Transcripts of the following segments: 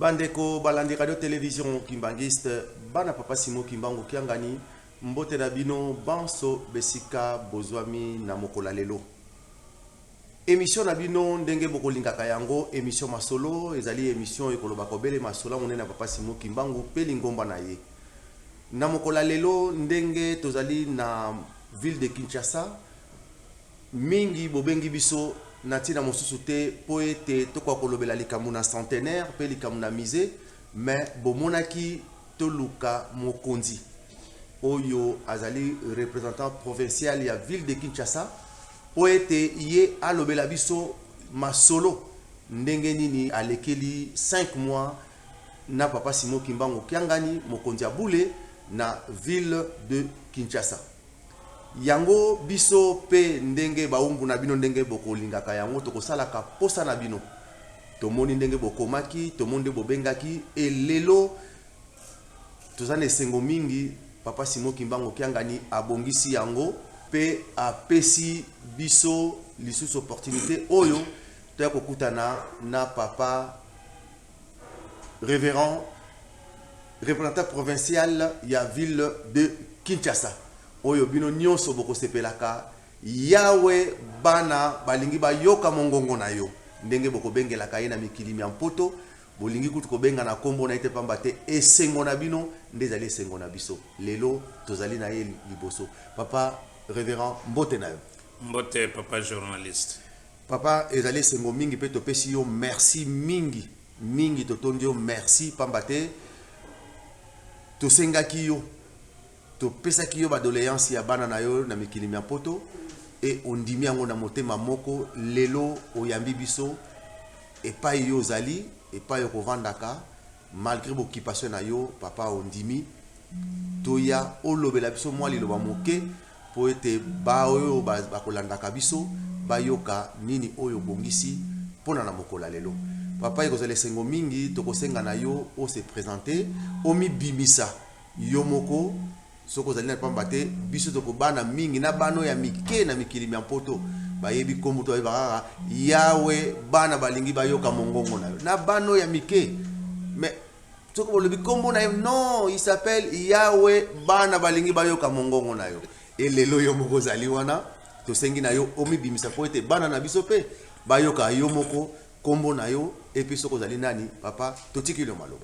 Bandeko balandi radio télévision kimbangiste bana papa Simo Kimbangu kiangani mbote na bino banso besika bozwami na mokola lelo. Émission na bino ndenge bokolingaka yango émission masolo ezali émission ekoloba kobele masolo monene na papa Simo Kimbangu pe lingomba na ye. Na mokola lelo ndenge tozali na ville de Kinshasa mingi bobengi biso natina mosusu te po ete tokwa kolobela likambo na centenaire pe likambo na musée mais bomonaki toluka mokonzi oyo azali représentant provincial ya ville de Kinshasa po ete ye alobela biso masolo ndenge nini alekeli 5 mois na papa Simo Kimbangu kiangani mokonzi abule na ville de Kinshasa. Yango biso pe ndenge baumbu na bino ndenge bokolingaka yango tokosalaka posa na bino tomoni ndenge bokomaki tomonde bobengaki elelo tozane sengo mingi papa Simo Kimbangu kiangani abongisi yango pe apesi biso lisusu opportunité oyo toya kokutana na papa révérend représentant provincial ya ville de Kinshasa. Oyo bino nyonso boko sepelaka yawe bana balingi ba yoka mongongo na yo ndenge boko bengelaka ye na mikili mya mpoto bolingi kutu ko benga na kombo na ite pamba te esengo na bino ndezali esengo na biso lelo tozali na ye liboso papa révérend mbote na yo. Mbote papa journaliste. Papa ezali esengo mingi pe topesi yo merci mingi totondi yo merci pamba te tosengaki yo to pesa ki yo ba doléance ya bana na yo na mikili mya poto et ondimi yango na motema moko lelo oyambi biso epai yo zali epai yo kovandaka malgré boccupation na yo papa ondimi toya olobela biso mwa liloba moke po ete ba oyo bakolandaka biso bayoka nini oyo bongisi pona na mokola lelo papa ekozala sengo mingi tokosenga na yo o se présenter omi bimisa yo moko soko zali na pamba te biso toko bana mingi na bano ya mike na mikili mya mpoto bayebi kombo to ba yawe bana balingi bayoka mongongo na yo na bano ya mike mais soko bolobi kombo na yo non il s'appelle yawe bana balingi bayoka mongongo na yo elelo yo moko zali wana to sengi na yo omi bimisa po ete bana na biso pe bayoka yo moko kombo na yo et puis soko zali nani papa totiki le malo.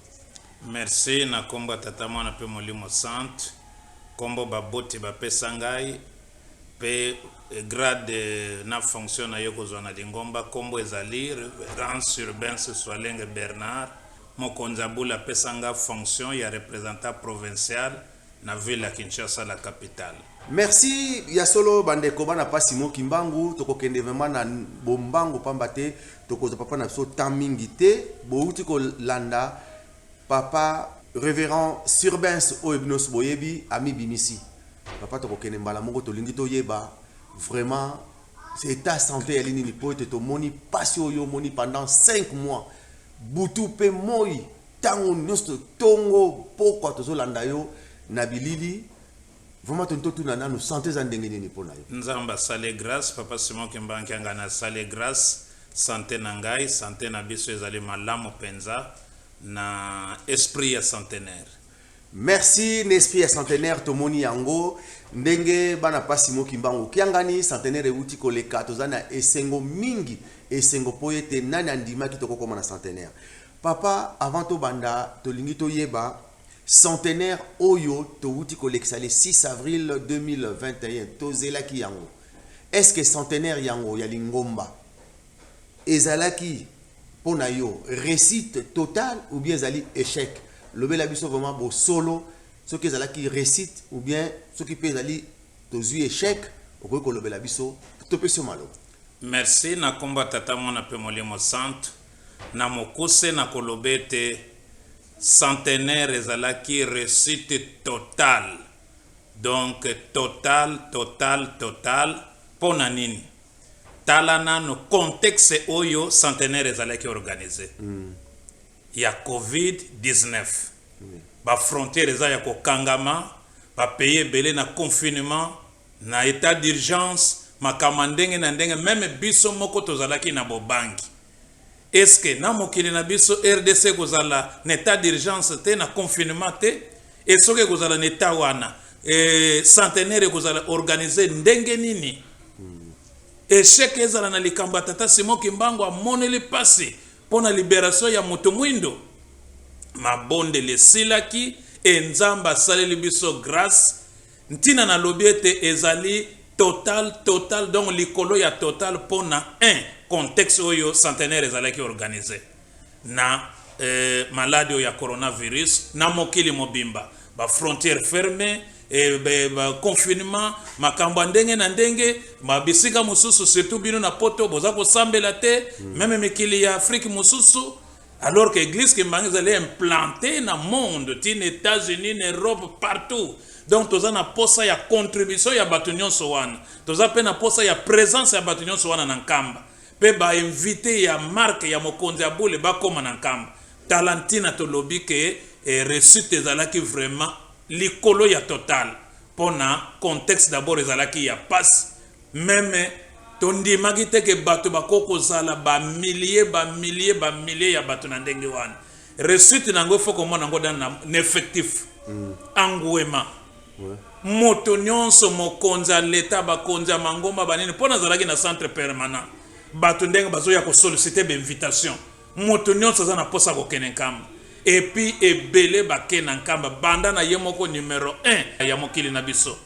Merci na kombo tata mwana pe molimo sant kombo babote bapesa ngai pe grade na fonction na yo kozwa na lingomba kombo ezali Rance Urbain Swalenge Bernard mokonzi abula pesa nga fonction ya représentant provincial na ville ya Kinshasa la capitale. Merci ya solo bandeko bana papa Simo Kimbangu tokokende vraiment na bombango pamba te tokoza papa na so tamingi te bouti ko landa papa révérend Surbens Oebnos Boyebi ami bimisi papa tokokende mbala moko tolingi to yeba vraiment c'est état santé ya lini po ete to moni passion yo moni pendant 5 mois butu pe moi tango nyonso tongo pokwa tozolanda yo na bilili vraiment tonto na nanu santé za ndenge nini pona yo nzamba sale grâce papa Simo Kimbangu ngana sale grâce santé na ngai santé na biso ezali malamu penza na esprit ya centenaire. Merci n'esprit ya centenaire tomoni yango ndenge bana papa Simo Kimbangu kiangani centenaire euti koleka tozana esengo mingi esengo poete nani andima kitoko koma na centenaire papa avant to banda tolingi to yeba centenaire oyo to euti kolekisa le 6 avril 2021 tozelaki yango est-ce que centenaire yango ya lingomba ezalaki pona yo réussite totale ou bien zali échec lobela biso vraiment bo solo ce que zalaki réussite ou bien ce qui peut zali tozu échec okoki kolobela biso topesi malo. Merci na komba tata mwana pe molimo sant na mokuse na kolobete centenaire ezalaki réussite totale donc total pona nini talana no contexte oyo centenaire ezalaki organisé ya COVID-19 ba frontière eza ya kokangama ba pays belé na confinement na état d'urgence makamandenge na ndenge même biso moko tozalaki na bobangi est-ce que na mokili na biso RDC kozala na état d'urgence te na confinement te et soki kozala na état wana centenaire kozala organiser ndenge nini échec ezala na likambo ya tata Simon Kimbangu amoneli pasi pona libération ya moto mwindo mabondeli esilaki enzambe asaleli biso grâce ntina na lobi ete ezali total donc likolo ya total pona un contexte oyo centenaire ezalaki organisé na maladie oyo ya coronavirus na mokili mobimba ba frontière fermée ba confinement makambo ndenge na ndenge mabisika mususu surtout bino na poto boza kosambela te même mikili ya Afrique mususu alors que l'église qui m'a implanté dans le monde, dans les États-Unis, en Europe, partout. Donc, tu as une ya contribution ya batunion sowana. Tu as une ya présence ya batunion sowana dans Kamba. Pe ba invité ya marque ya mokonzi abule ba koma dans Kamba. Talentina to lobby que réussite ezalaki vraiment likolo ya total. Pona contexte d'abord ezalaki ya passe même tondi magite ke bato bakoko zala ba milliers ya bato na ndenge wana réussite nango foko mona ngo dans effectif angwema moto nyonso mokonza l'état bakonza mangomba banini pona zalaki na centre permanent bato ndenge bazo ya ko solliciter ba invitation moto nyonso za na posa ko kenenkamba et puis ebele ba kenenkamba banda na yemoko numéro 1 ya mokili na biso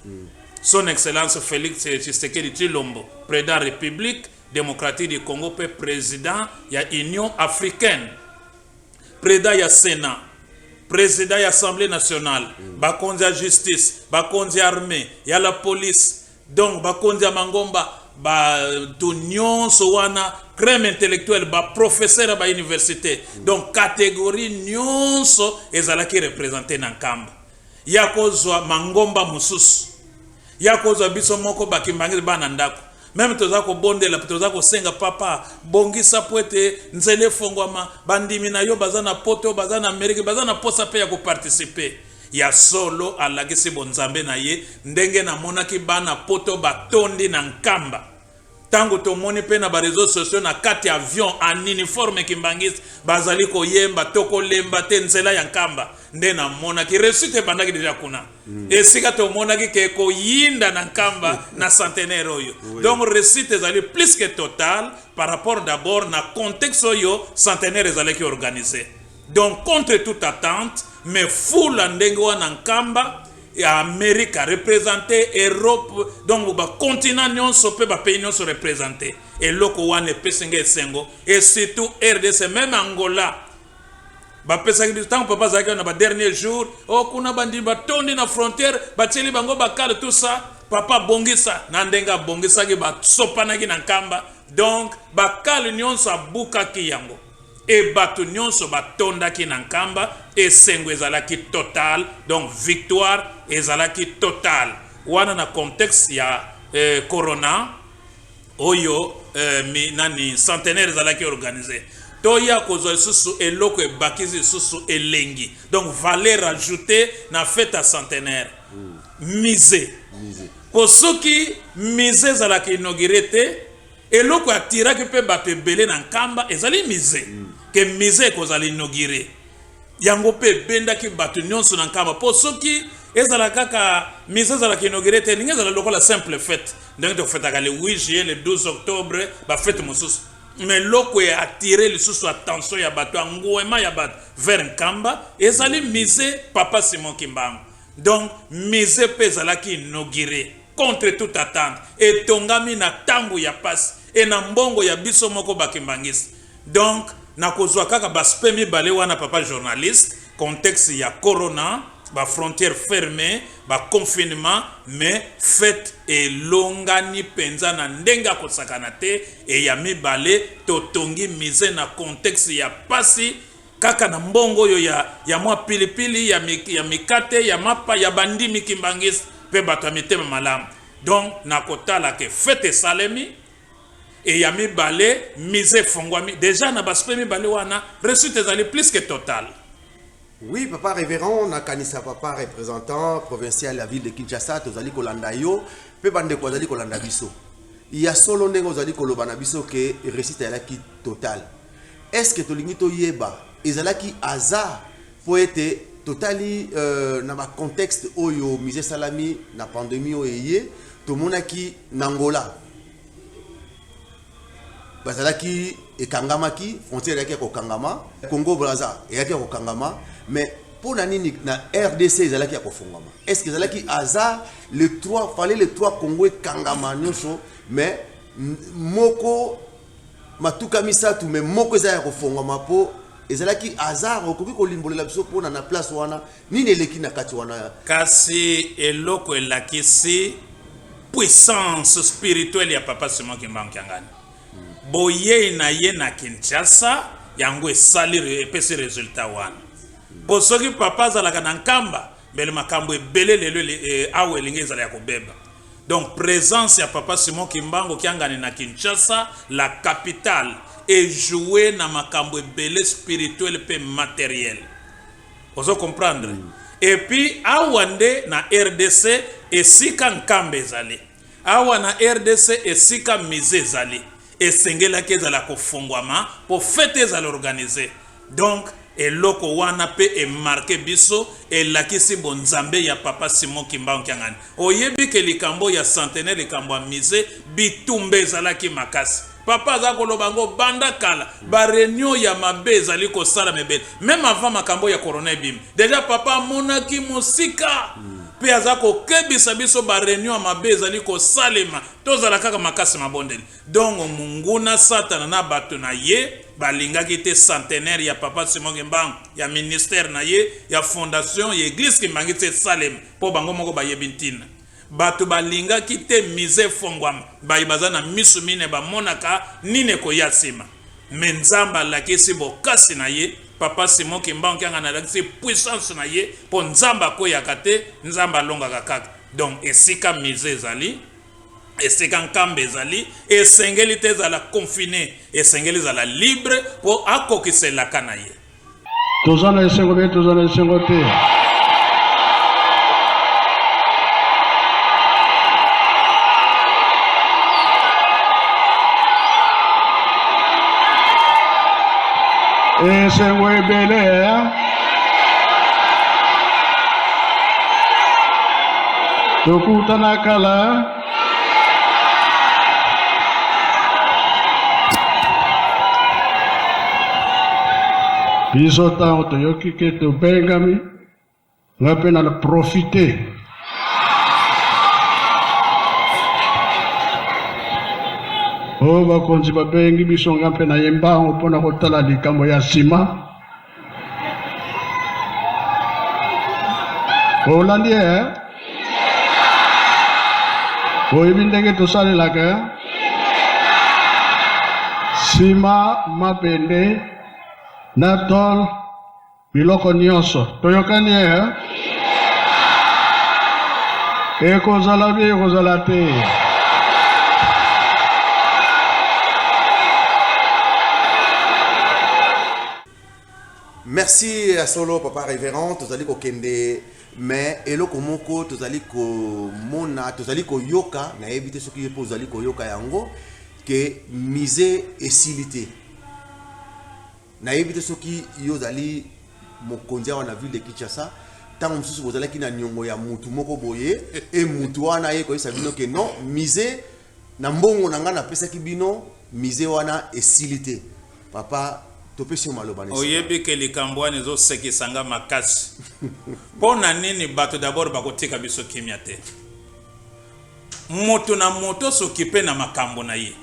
Son Excellence Félix Tshisekedi Tshilombo, président de la République démocratique du Congo, président de l'Union africaine, président du Sénat, président de l'Assemblée nationale, bakonzi ya justice, bakonzi ya armée, ya la police, donc bakonzi ya mangomba, nyonso wana crème intellectuelle, professeur à université, donc catégorie nyonso ezalaki représenté na Nkamba. Ya kozwa mangomba mususu. Ya kozwa biso moko bakimbangi bana ndako même toza ko bondela toza ko senga papa bongisa poete nzele fongwama bandimi na yo bazana poto bazana Amerique bazana posa pe ya ko participer ya solo alagisi bonzambe na ye ndenge na monaki bana poto batondi na Nkamba tango tomoni pe na ba réseaux sociaux na kati avion en uniforme kimbangis bazali ko yemba toko lemba te nzela ya Nkamba nde na mona ki réussite bandaki deja kuna esika to mona ki ke ko yinda na Nkamba na centenaire oyo donc réussite ezali plus que total par rapport d'abord na contexte oyo centenaire ezali ki organisé donc contre toute attente mais full ndenge wana Nkamba Amérique a représenté Europe donc ba continent nyonso pe ba pays nyonso représenté et loko wana pesenge sengo et surtout RDC même Angola ba pesaki du temps papa zaki na ba dernier jour o kuna bandi batondi na frontière bateli bango bakale tout ça papa bongisa na ndenga bongisa ki ba sopanaki na Nkamba donc bakale nyonso abukaki yango et bato nyonso batondaki na Nkamba et sengo ezalaki total donc victoire ezalaki total wana na contexte ya corona oyo nani centenaire ezalaki organisé toya kozwa susu eloko ebakizi susu elengi donc valeur ajoutée na fête à centenaire mise posoki mise ezalaki inauguré te eloko atiraki pe bato ebele na Nkamba ezali mise ke mise kozali inauguré yango pe bendaki bato nyonso na Nkamba posoki ezala kaka mise ezalaki inauguré te ninga ezala lokola simple fête ndenge tofetaka le 8 juillet le 12 octobre ba fête mosusu mais loko e attirer le sous attention ya bato angouema ya bato vers Nkamba ezali mise papa Simon Kimbangu donc mise pe ezalaki inauguré contre toute attente et tongami na tango ya passe et na mbongo ya biso moko bakimbangisi donc na kozwa kaka baspe mibale wana papa journaliste contexte ya corona ba frontière fermée ba confinement mais fête et longani penza na ndenga kosakana te et ya mibale totongi mise na contexte ya pasi kaka na mbongo yo ya mwa pilipili ya mikate ya mapa ya bandimi kimbangisi pe bato mitema malamu donc na kotala ke fête salemi et ya mibale mise fongwami déjà na baspe mibale wana réussite ezali plus que total. Oui, papa révérend, nakanisa papa représentant provincial de la ville de Kinshasa, tozali kolanda yo, pe bande kozali kolanda biso. Il y a solo ndenge ozali koloba na biso ke réussite ezalaki total. est-ce que tolingi to yeba ezalaki hasard pour être totali na ba contexte oyo mise salami na pandémie oyo tomonaki nangola bazalaki ekangamaki frontière yaki kokangama Congo Brazza yaki kokangama mais pour nani na RDC ezalaki kofungama est-ce que ezalaki hasard les trois fallait les trois Congo kangama nyonso mais moko matuka misatu mais moko ezalaki kofungama po ezalaki hasard okoki kolimbolela biso pona na place wana nini eleki na kati wana kasi eloko elakisi puissance spirituelle ya papa Simon Kimbangu Kiangani boye na ye na Kinshasa yango esali epesi resultat wana bosoki papa azalaka na nkamba mbele makambo ebele lelo awe elingi ezala ya kobeba donc présence ya papa Simon Kimbangu Kiangani na Kinshasa la capitale et jouer na makambo ebele spirituel pe matériel ozo comprendre et puis awande na RDC esika nkambe ezali awa na RDC esika mise ezali esengelaki ezala kofungwama po fete ezala organiser donc eloko wana pe e marqué biso elakisi bonzambe ya papa Simon Kimbangu Kiangani oyebi ke likambo ya centenaire likambo ya mise bitumbe ezalaki makasi papa azakolo bango banda kala ba réunion ya mabe ezali kosala mebele même avant makambo ya corona bim déjà papa monaki musika pe azako kebisa biso ba réunion ya mabe ezali kosalema tozala kaka makasi mabondeli donc munguna satana na bato na ye balingaki te centenaire ya papa Simon Kimbangu ya ministère na ye ya fondation ya église Kimbangu te salem po bango moko bayebi ntina bato balingaki te mise fongwama bayibaza na misu mine bamonaka nine koya nsima me nzambe alakisi bokasi na ye papa Simon Kimbangu Kiangani alakisi puissance na ye po nzambe akoyaka te nzambe alongaka kaka donc esika mise ezali esika nkambe ezali esengeli te ezala confiné esengeli ezala libre po akokiselaka na ye tozana esengo be tozana esengo te esengo ebele tokutana kala biso ntango toyoki ke tobengami nga mpe na profite oyo bakonzi babengi biso nga mpe na ye mbango mpona kotala likambo ya nsima olandi oyebi ndenge tosalelaka nsima mabende na tol biloko nyonso toyokani ekozala bie ekozala te merci à solo papa révérend tozali kokende mais eloko moko tozali komona tozali koyoka nayebi te soki mpo ozali koyoka yango ke mise esili te nayebi te soki yo ozali mokonzi awa na ville de Kinshasa ntango mosusu bozalaki na niongo ya mutu moko boye e mutu wana ye koyesa bino ke non mise na mbongo na nga napesaki bino mise wana esili te papa topesi maloba nesi oyebi ke likambo wana ezosekisanga makasi mpo na nini bato d'abord bakotika biso kimia te moto na moto sokipe na makambo na ye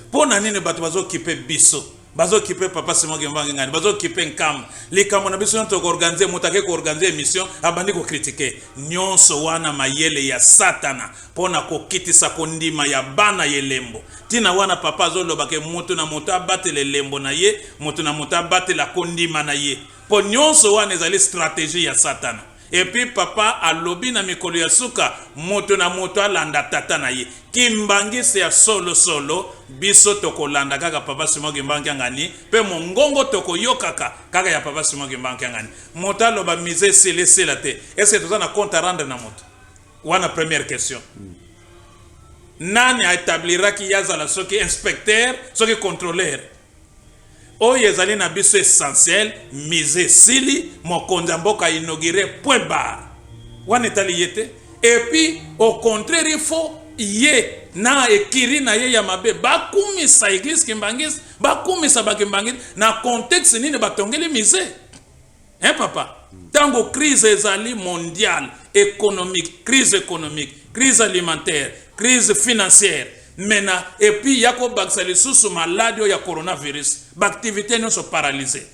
mpo na nini bato bazokipe biso bazokipe papa Simon Kimbangu Kiangani bazokipe nkamba likambo na biso nto koorganize moto ake koorganize émission abandi kokritike nyonso wana mayele ya satana pona kokitisa kondima ya bana yelembo tina wana papa azoloba ke moto na moto abatele lembo na ye moto na moto abatela kondima na ye po nyonso wana ezali stratégie ya satana et puis papa alobi na mikolo ya suka moto na moto alanda tata na ye kimbangisi ya solo solo biso tokolanda kaka papa Simon Kimbangu Kiangani pe mongongo tokoyokaka kaka ya papa Simon Kimbangu Kiangani moto aloba mise sele te est-ce que toza na compte à rendre na moto wana première question nani a établira ki yazala soki inspecteur soki contrôleur oyo ezali na biso essentiel mise sili mokonzi ya mboka inauguré point barre wana etali ye te. Et puis au contraire il faut ye na ekiri na ye ya mabe bakumisa église kimbangisi bakumisa bakimbangisi na contexte nini batongeli mise. Hein papa? Tango crise ezali mondiale économique, crise alimentaire, crise financière. Maintenant, et puis yako baksali susu maladie ya coronavirus, l'activité non sont paralysées.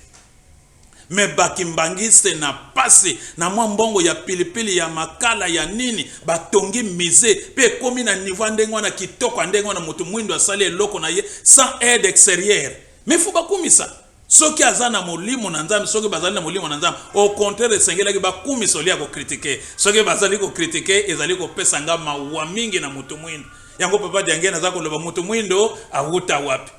Mais bakimbangiste na passé na mwa mbongo ya pilipili ya makala ya nini batongi mise pe komi na niveau ndengo na kitoko ndengo na mutu mwindo asali eloko na ye sans aide extérieure. Mais faut bakumisa. Soki azana molimo na nzambe soki bazali na molimo na nzambe au contraire sengela ki bakumisa olia ko critiquer. Soki bazali ko critiquer ezali ko pesa ngama wa mingi na mutu mwindo. Yango papa diangena zako loba mutu mwindo ahuta wapi.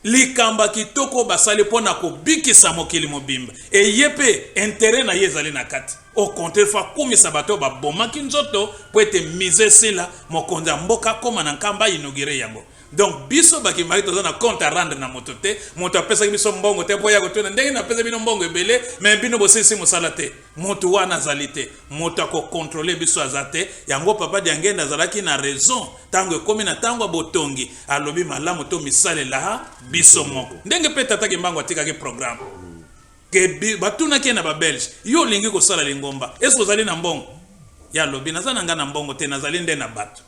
Likamba kitoko basali pona ko bikisa mokili mobimba. E yepe intérêt na yezali na kati. Au contraire fa kumisa bato ba bomaki nzoto po ete mise sila mokonza mboka koma na nkamba inauguré yango. Donc biso bakimari toza na compte à rendre na moto te moto apesa biso mbongo te po ya kotuna ndenge na pesa bino mbongo ebele mais bino bosisi mosala te moto wana azali te moto ako contrôler biso azate yango papa diangenda azalaki na raison tango ekomi na tango botongi alobi malamu to misalela biso moko ndenge pe tata kimbango atikaki programme ke batuna ke na ba belge yo lingi ko sala lingomba est-ce ozali na mbongo ya lobi nazana ngana mbongo te nazali nde na bato.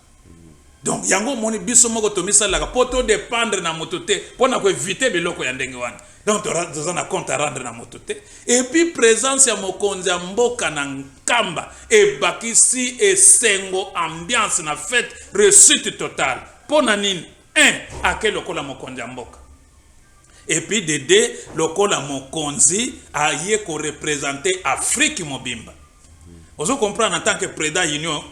Donc yango moni biso moko to misala ka poto dépendre na mototé pona ko éviter biloko ya ndenge wana. Donc to na compte à rendre na mototé et puis présence ya mokonzi ya mboka na nkamba e bakisi esengo ambiance na fête réussite totale. Pona nini? Ake lokola mokonzi ya mboka. Et puis dede lokola mokonzi aye ko représenter Afrique mobimba. Ozo comprendre en tant que président Union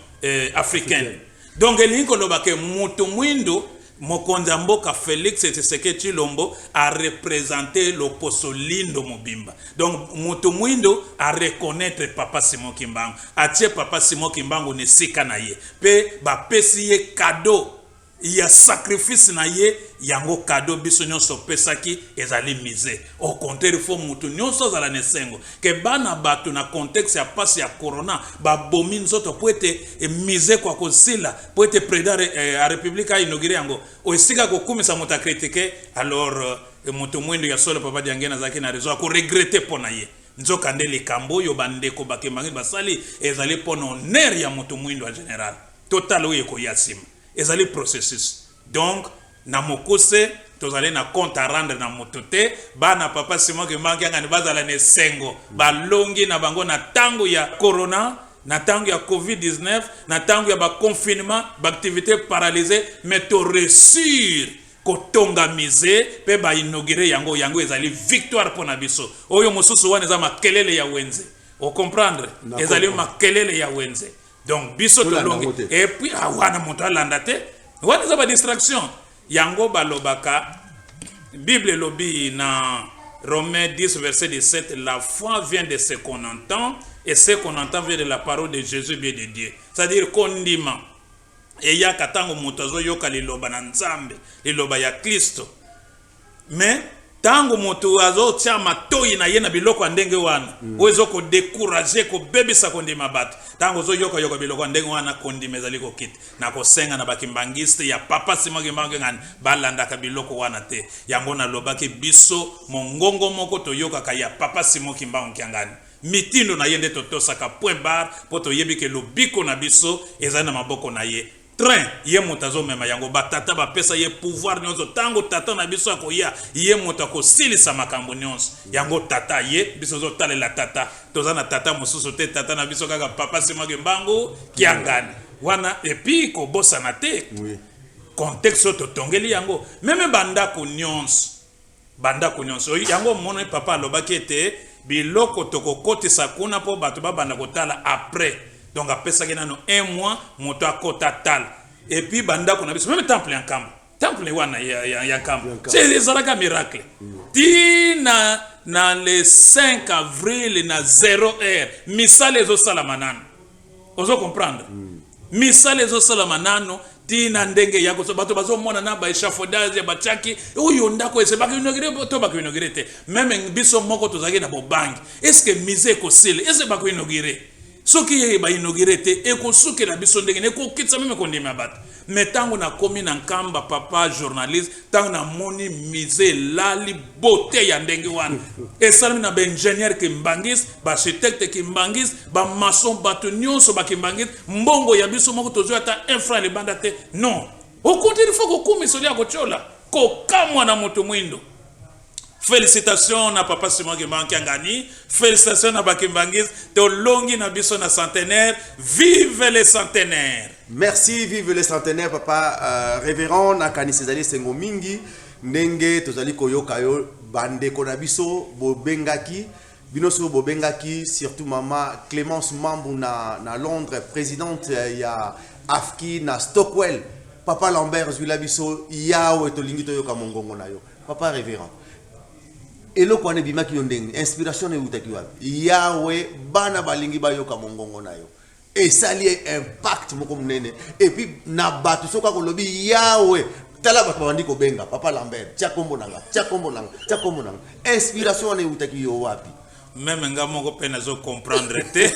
africaine. Donc elingo lobake mutu mwindo mokonzi ya mboka Félix Tshisekedi Tshilombo a représenté l'Oposolindo mobimba. Donc mutu mwindo a reconnaître papa Simon Kimbangu. Atie papa Simon Kimbangu ne sika na ye. Pe ba pesi ye cadeau ya sacrifice na ye yango cadeau biso nyonso pesaki ezali mise. Au contraire faut mutu nyonso zala nesengo ke bana batu na contexte ya pasi ya corona ba bomi nzoto po ete mise kwa kosila po ete président a république a inauguré yango o esika ko kumisa muta critiquer alors mutu mwindo ya solo papa diangena zaki na raison ko regretter pona ye nzoka ndeli kambo yo bandeko bakemangi basali ezali pona honneur ya mutu mwindo en général total oye ko yasima ezali processus. Donc na mokose tozali na compte à rendre na mototé bana papa Simon Kimbangu ngani bazala ne sengo balongi na bango na tango ya corona na tango ya covid-19 na tango ya ba confinement ba activité paralysée mais to réussir kotonga mise pe ba inaugurer yango ezali victoire pona biso oyo mosusu wana za makelele ya wenze o comprendre ezali makelele ya wenze. Donc biso to longi et puis awana moto alanda te wana za ba distraction yango balobaka Bible lobi na Romains 10 verset 17 la foi vient de ce qu'on entend et ce qu'on entend vient de la parole de Jésus bien de Dieu. C'est-à-dire kondima et ya katango moto azo yoka liloba na nzambe liloba ya Kristo mais tango moto azo tia matoi na ye na biloko ndenge wana ozo ko décourager ko bebisa kondima bato tango zo yoka biloko ndenge wana kondima ezali ko kit na ko senga na bakimbangiste ya papa Simon Kimbangu ngani balanda ka biloko wana te yango na lobaki biso mongongo moko to yoka ka ya papa Simon Kimbangu ngani mitindo na yende totosaka point barre poto yebi ke lobiko na biso ezali na maboko na ye train ye motazo mema yango batata ba pesa ye pouvoir nyonso tango tata na biso akoya ye motako silisa makambo nyonso yango tata ye biso zo talela tata tozana tata mosusu te tata na biso kaka papa Simon Kimbangu kiangani wana epi ko bossa na te contexte to tongeli yango meme banda ko nyonso yango mono papa alobaki ete biloko toko kotisa kuna po bato banda kotala après. Donc après ça, il y a 1 mois, moto akota tal. Et puis banda qu'on a vu même temple en camp. Temple wana ya camp. C'est les alaka miracle. Tina na le 5 avril na 0 heure. Misa les osalamanano. Ozo comprendre. Misa les osalamanano tina ndenge yako so bato bazomona na ba échafaudage ba tchaki oyo ndako ese baki inauguré to baki inauguré te même biso moko tozaki na bobangi est-ce que misé ko sile est-ce baki inauguré soki ba inauguré te e ko suki la biso ndenge ne ko kitsa même ko ndima bat mais tango na komi na nkamba papa journaliste tango na moni misé lali beauté ya ndenge wana e salmi na ba ingénieur ki mbangis ba architecte ki mbangis ba maçon bato nyonso ba ki mbangis mbongo ya biso moko tozo ata infra le banda te non au contraire il faut ko kumi soli ya ko chola ko kamwa na moto mwindo. Félicitations na papa Simon Kimbangi Angani, félicitations na Bakimbangis, Tolongi na biso na centenaire, vive les centenaires. Merci, vive les centenaires papa révérend na kanisezali sengo mingi ndenge tozali koyoka yo bande konabiso bobengaki binoso bobengaki surtout mama Clémence Mambu na Londres présidente ya Afki na Stockwell papa Lambert Zulabiso yawe tolingi toyoka mongongo na yo papa révérend. Et le quoi ne bima ki yondeng inspiration ne utaki wapi yawe bana balingi bayoka mongongo na yo et ça lié impact moko munene et puis na batu soka ko lobi yawe tala ba bandi ko benga papa Lambert tia kombo nanga inspiration ne utaki yo wapi même nga moko pena zo comprendre te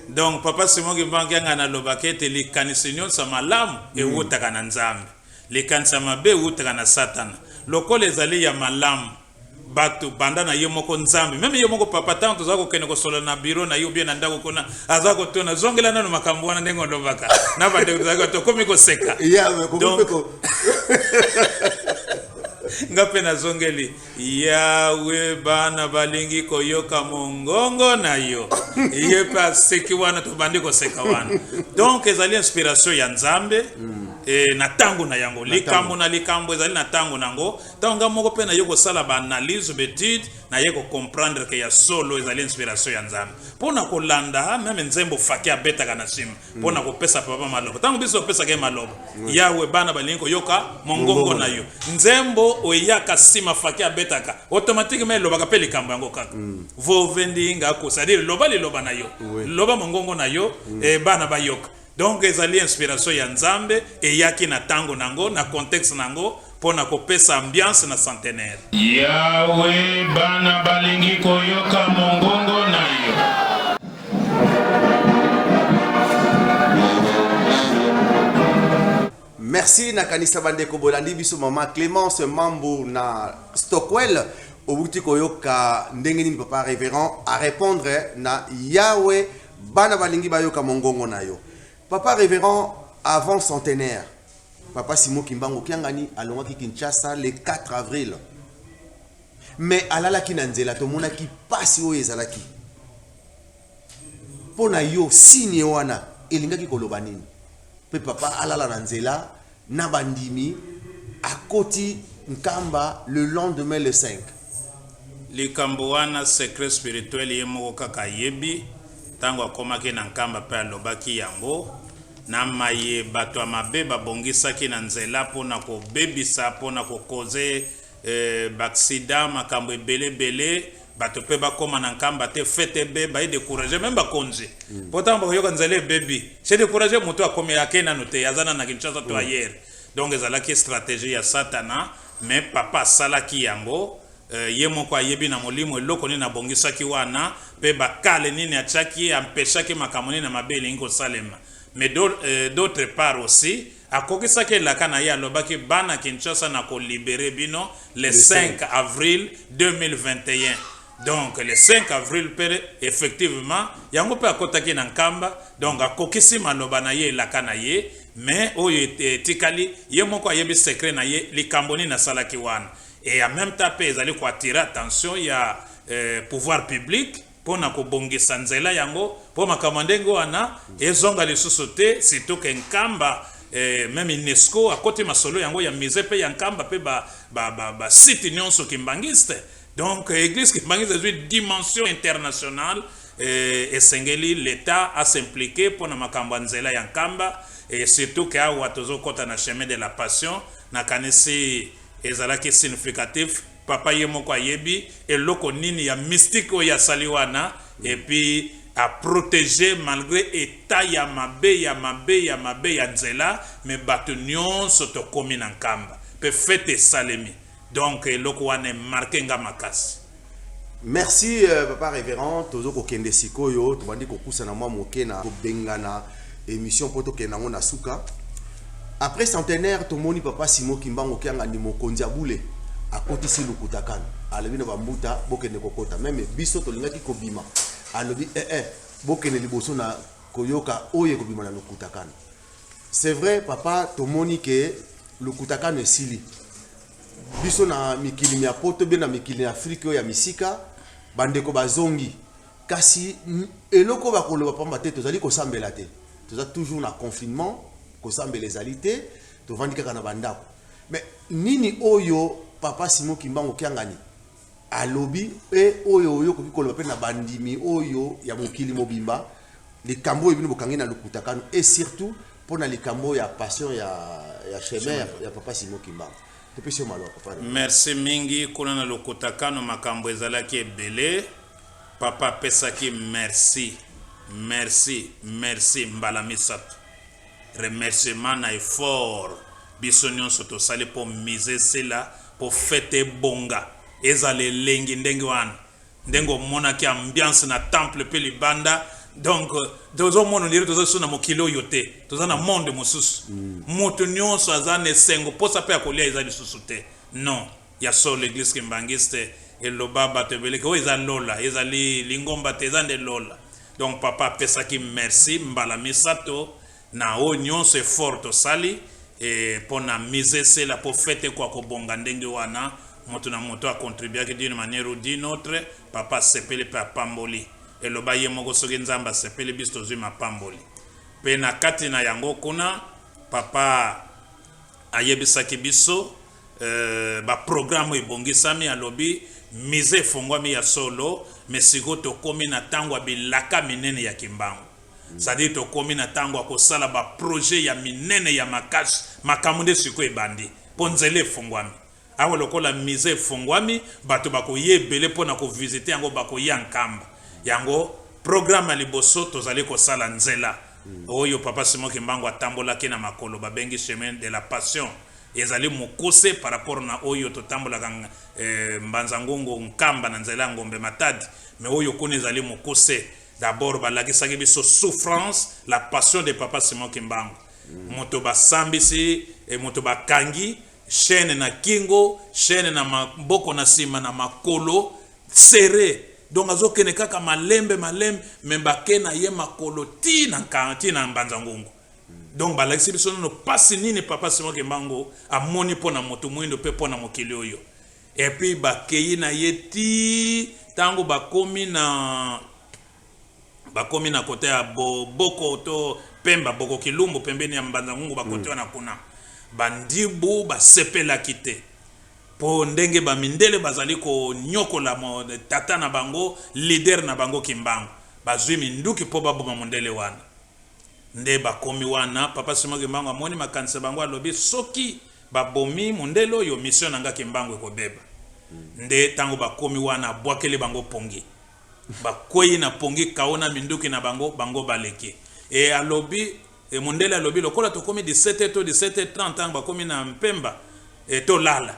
donc papa Simon Kimbangi ngana lobake te li kanisinyo sa malamu e utaka na nzambe li kanisa mabe utaka na satana lokole ezali ya malamu bato banda na yo moko nzambe même yo moko papa tanto zako kene ko solo na bureau na yo bien na ndako kona azako tona zongela nano makambo wana ndengo ndobaka na bande zako to komi ko seka ya ko ngape na zongeli yawe bana balingi koyoka mongongo na yo ye pa seki wana to bandi ko seka wana donc ezali inspiration ya nzambe na tango na yango likambo ezali na tango nango tango moko pe na yoko sala ba analyse betide na yeko comprendre que ya solo ezali inspiration ya nzambe pona ko landa même nzembo fakia beta kana sim pona ko pesa papa malobo tango biso pesa ke malobo yawe bana balingi koyoka mongongo na yo nzembo oyaka sima fakia beta ka automatiquement loba ka pe likambo yango kaka vo vendinga ko c'est-à-dire loba na yo loba mongongo na yo e bana bayoka. Donc ezali inspiration ya nzambe e yaki na tango nango na contexte nango pona kopesa ambiance na centenaire. Yawe bana balingi koyoka mongongo na yo. Merci na kanisa bandeko bolandi biso mama Clémence Mambu na Stockwell obuti koyoka ndenge nini papa révérend à répondre na yawe bana balingi bayoka mongongo na yo. Papa révérend avant centenaire, papa Simon Kimbangu Kiangani alongaki Kinshasa le 4 avril. Mais alala ki nanzela to mona ki pasi o ezalaki. Pona yo signe wana elingaki koloba nini. Pe papa alala nanzela na bandimi akoti nkamba le lendemain le 5. Likambo wana secret spirituel yemo kaka yebi tango akomaki na nkamba pe alobaki yango na maye bato mabe babongisaki na nzela pona ko bebisa pona ko koze baksida makambo ebele bato pe bakoma na nkamba te fete be ba décourager même bakonzi pourtant ba yoka nzela bebi c'est décourager moto akomi akena note yazana na Kinshasa to ayer donc ezalaki stratégie ya satana mais papa salaki yango ye moko ayebi na molimo eloko nini na bongisaki wana pe bakale nini achaki ampeshaki makambo nini na mabele ngo salema mais d'autre part aussi akokisaki laka na ye alobaki bana Kinshasa na ko libérer bino le 5 avril 2021 donc le 5 avril pere effectivement yango pe akotaki na nkamba donc akokisi maloba na ye laka na ye mais oyo tikali ye moko ayebi secret na ye likambo nini na salaki wana. Et en même temps, ils allaient attirer attention, il y a pouvoir public pour na kobongisa nzela yango pour makamandengo ana ezonga les sociétés surtout que nkamba même UNESCO à côté masolo yango ya mise pe ya nkamba pe ba site nyonso kimbangiste donc église kimbangiste est une dimension internationale et sengeli l'état a s'impliquer pour na makamba nzela ya nkamba et surtout que awa tozo kota na chemin de la passion na kanisi ezalaki significatif papa ye moko ayebi eloko nini ya mystique o ya saliwana et puis à protéger malgré état ya mabe ya nzela mais bato nyonso to komi na nkamba pe fete salemi donc eloko wana marqué nga makasi. Merci papa révérend tozo ko kende sikoyo to bandi ko kusana mwa moke na ko bengana émission poto kenango na suka. Après centenaire tomoni papa Simon Kimbangu kianga ndi mokonzi abule akotisi lukutakana alobi na bambuta bokende kokota même biso to lingaki ko bima alobi bokende liboso na koyoka oye ko bima na lukutakana. C'est vrai papa tomoni ke lukutakana esili biso na mikili ya poto be na mikili ya Afrika ya misika bandeko bazongi kasi eloko bakoloba pamba te tozali ko sambela te toza toujours na confinement ko sambela ezali te tovandi kaka na bandako mais nini oyo papa Simon Kimbangu kiangani alobi oyo kokoloba pe na bandimi oyo ya mokili mobimba likambo ebino bokangi na lukutakano et surtout pona likambo ya passion ya chemin ya papa Simon Kimbangu. Merci mingi kuna na lukutakano makambo ezalaki ebele papa pesaki merci mbala misato remerciement na effort biso nyonso tosali po mise sela po fete bonga ezale lengi ndenge wana ndenge omonaki ambiance na temple pe libanda. Donc tozo mono ndire tozo suna mokilo yote tozo na monde mosusu moto nyonso azane sengo posa pe akolia ezali susu te non ya so l'église kimbangiste eloba batebele ko ezali lola ezali lingomba te ezande lola. Donc papa pesaki merci mbala misato na o nyonso effort sali et pona mise c'est la pour fête kwa ko bonga ndenge wana moto na moto a contribuer d'une manière ou d'une autre papa sepele pa pamboli et le baye moko soki nzamba sepele bisto zuma pamboli pe na kati na yango kuna papa ayebisaki biso ba programme ebongisami alobi mise fongwami ya solo mais siko to komi na tango bilaka minene ya Kimbangu c'est-à-dire to komi na tango ko sala ba projet ya minene ya makashi makamunde siko ebandi ponzele fongwami awo lokola mise fongwami bato bako yebele pona ko visiter yango bako yankamba yango programme liboso tozali ko sala nzela oyo papa Simon Kimbangu atambolaki na makolo babengi chemin de la passion ezali mukuse par rapport na oyo totambola kanga mbanza ngongo nkamba na nzela ngombe matadi mais oyo kone ezali mukuse d'abord balakisaki biso souffrance la passion de papa Simon Kimbangu moto basambisi moto bakangi chaîne na kingo chaîne na maboko na sima na makolo serré donc azokene kaka malembe membake na ye makolo tina na mbanza ngongo. Donc balakisi biso no pasi nini papa Simon Kimbangu amoni pona moto mwindo pe pona mokili oyo et puis bakei na yeti tango bakomi na kote ya boko to pemba boko kilumbu pembeni ya mbanza ngongo bakote wana kuna bandibu basepela kite po ndenge bamindele bazali ko nyokola tata na bango leader na bango Kimbangu bazwi minduki po baboma mondele wana nde bakomi wana papa Simon Kimbangu amoni makanisa bango alobi soki babomi mondele oyo mission nanga Kimbangu ekobeba nde tango bakomi wana bwakele bango pongi bakoyi na pongi kaona minduki na bango baleki e alobi mondele alobi lokola tokomi 17h to 17h30 tango bakomi na mpemba to lala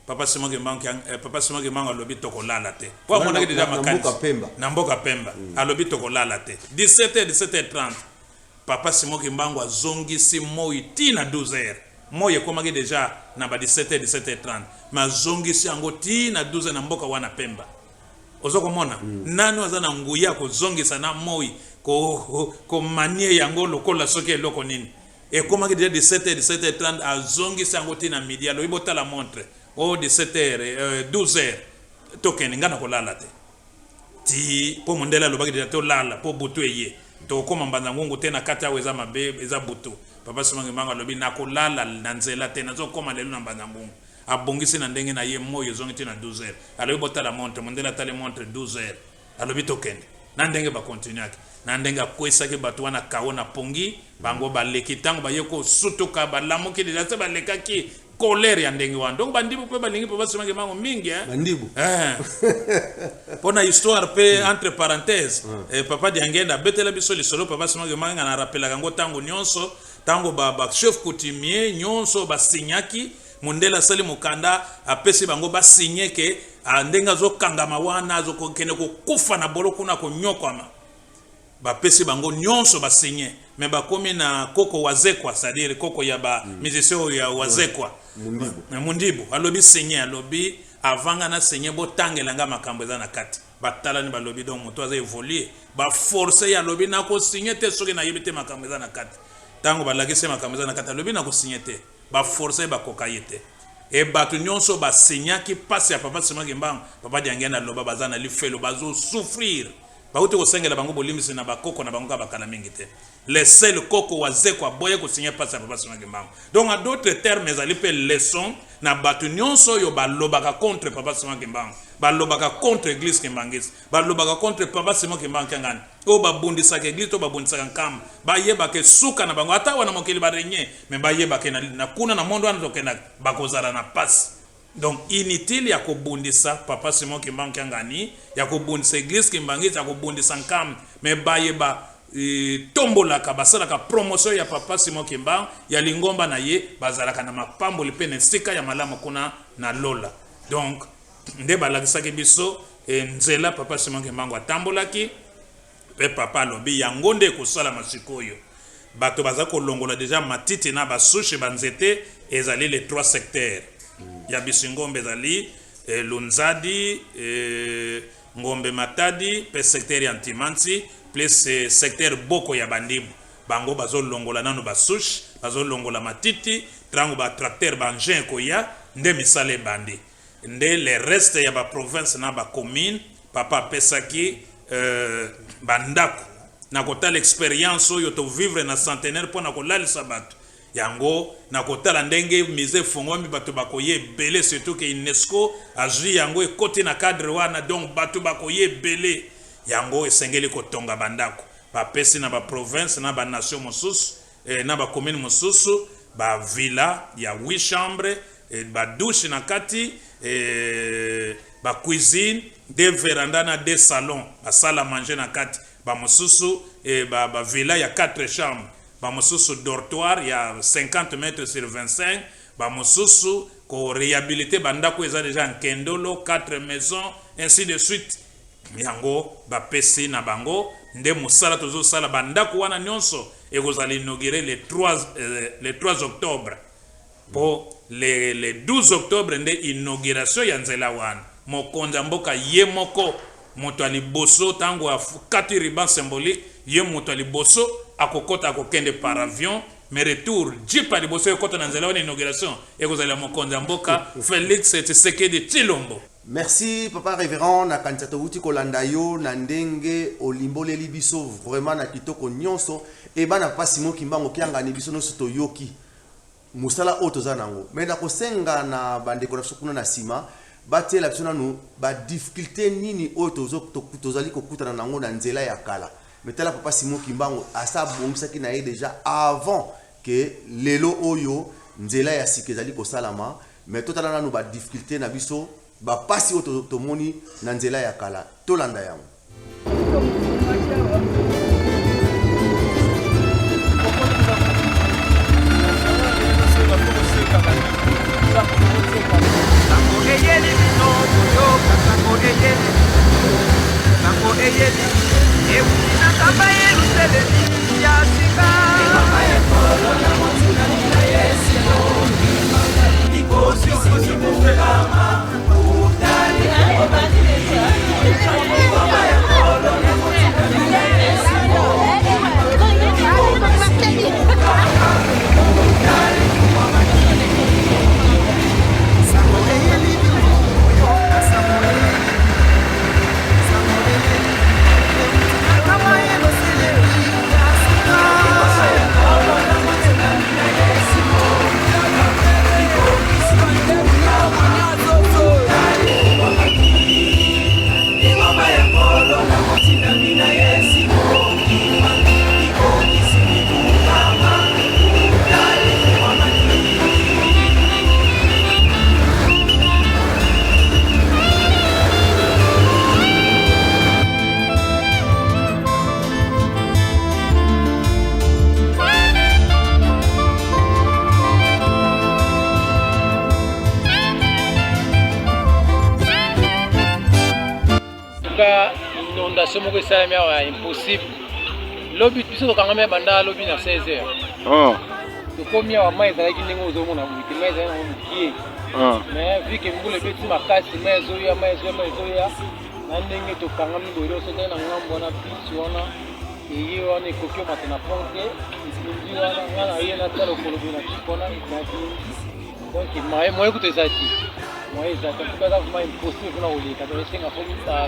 papa Simon Kimbangu alobi tokolala te po mona ke deja makanisa na mboka pemba alobi tokolala te 17h 17h30 papa Simon Kimbangu azongisi moi tina 12h moi ekomaki deja na ba 17h 17h30 ma zongisi yango tina 12h na mboka wana pemba ozoko mona nanu azana nguya ko zongisa na moi ko manie yango lokola soki eloko nini ekomaki deja 17h 17h30 azongisi yango tina midi alobi botala montre 17h 12h tokene ngana kolala te ti po mondela lobaki deja to lala po butu eye to koma mbanza ngongo te na kata weza mabe eza butu papa Simon Kimbangu alobi na kolala na nzela te nazo koma lelo na mbanza ngongo abongisi na ndenge na ye moyo zongi na 12h alobi botala montre mondela tale montre 12h alobi tokende na ndenge ba continuer na ndenge akwesa ke bato wana kaona pongi bango baleki tango bayeko sutuka balamuki deja se balekaki colère ya ndenge wana. Donc bandibu pe balingi pe basema ke mango mingi bandibu pona histoire pe entre parenthèses papa Diangenda betela biso lisolo papa sema ke manga na rappela kango tango nyonso tango ba chef coutumier nyonso ba signaki Mundela sali mukanda apesi bango ba signé ke ndenga zo kangama wana zo kokene ko kufa na bolo kuna ko nyokama ba pesi bango nyonso ba signé mais ba komi na koko wazekwa c'est-à-dire koko ya ba musicien ya wazekwa mundibu alobi signé alobi avanga na signé bo tangelanga makambo za na kati batala ni balobi donc moto aza évoluer ba forcer ya lobi na ko signé te soki na yebite makambo za na kati tango balakise makambo za na kati alobi na ko signé te ba forcer ba kokayete e batu nyonso ba signaki passe ya papa sema Kimbangu papa Diangenda loba bazana li felo bazo souffrir ba uti ko sengela bango bolimisi na bakoko na bango ka bakala mingi te les seuls koko wazekwa boye ko signer passe ya papa sema Kimbangu donc en d'autres termes ezali pe leçon na batu nyonso yo ba lobaka contre papa sema Kimbangu ba lobaka contre église Kimbangisi ba lobaka contre papa sema Kimbangu kangani o ba bundisa ke église to ba bundisa nkam ba yeba ke suka na bango ata wana mokili ba renye mais ba yeba ke na kuna na mondo wana tokena bakozala na passe donc inutile ya kobundisa papa Simon Kimbangu kangani ya kobundisa église Kimbangisi ya kobundisa nkam mais ba yeba tombola ka basala ka promotion ya papa Simon Kimbangu ya lingomba na ye bazalaka na mapambo lipene sika ya malamu kuna na lola donc nde balakisaki biso nzela papa Simon Kimbangu atambolaki pe papa lobi yango nde kosala masikoyo bato baza kolongola déjà matiti na basushi banzete ezali les 3 secteurs ya bisingombe ezali Lunzadi Ngombe Matadi pe secteur ya Ntimansi plus secteur Boko ya Bandibu bango bazo longola nano basushi bazo longola matiti trango ba tracteur bangin koya nde misale bandi nde le reste ya ba province na ba commune papa pesaki bandako na kotala expérience oyo to vivre na centenaire pona kolalisa bato yango na kotala ndenge mise fongwami bato bakoye belé surtout que UNESCO azwi yango ekoti na cadre wana donc bato bakoye belé yango esengeli kotonga bandako bapesi na ba province na ba nation mosusu na ba commune mosusu ba villa ya 8 chambres ba douche na kati ba cuisine des vérandas na des salons ba salle à manger na kati ba mosusu ba villa ya 4 chambres ba mosusu dortoir ya 50 mètres sur 25 ba mosusu ko réhabiliter bandako eza déjà en kendolo 4 maisons ainsi de suite yango ba pesi na bango nde musala tozo sala bandako wana nyonso ekozali inaugurer le 3 octobre pour le 12 octobre nde inauguration ya nzela wana mokonza mboka ye moko moto aliboso tango akati ruban symbolique ye moto aliboso akokota akokende par avion mais retour jeep aliboso ekota na nzela wana inauguration ekozali mokonza mboka Félix Tshisekedi Tshilombo. Merci papa révérend na kanisa wuti kolanda yo na ndenge olimboleli biso vraiment na kitoko nyonso e bana papa Simon Kimbangu kiangani biso no soto yoki musala oto zanango mais na kosenga na bandeko na sukuna na sima batela biso nanu ba difficulté nini oto tozali kokutana nango na nzela ya kala mais tala papa Simon Kimbangu asa bomisaki na ye déjà avant que lelo oyo nzela ya sikezali ko salama mais totala nanu ba difficulté na biso ba pasi oto tomoni na nzela ya kala tolanda yango. inondation moko esalami awa impossible lobi biso tokangami banda lobi na 16h tokomi awa mai ezalaki ndenge ozomona buti mai ezali nango mokie mais vu ke mbula ebeti makasi mai ezoya na ndenge tokangami boye nyonso ndenge na ngambo wana bisi wana eye wana ekoki omata na ponte esindi wana nga na ye natala okolobi na kiko wana ezalaki donc moye kuta eza ti moye eza ti antuka eza vraiment impossible mpona koleka donc esenga fo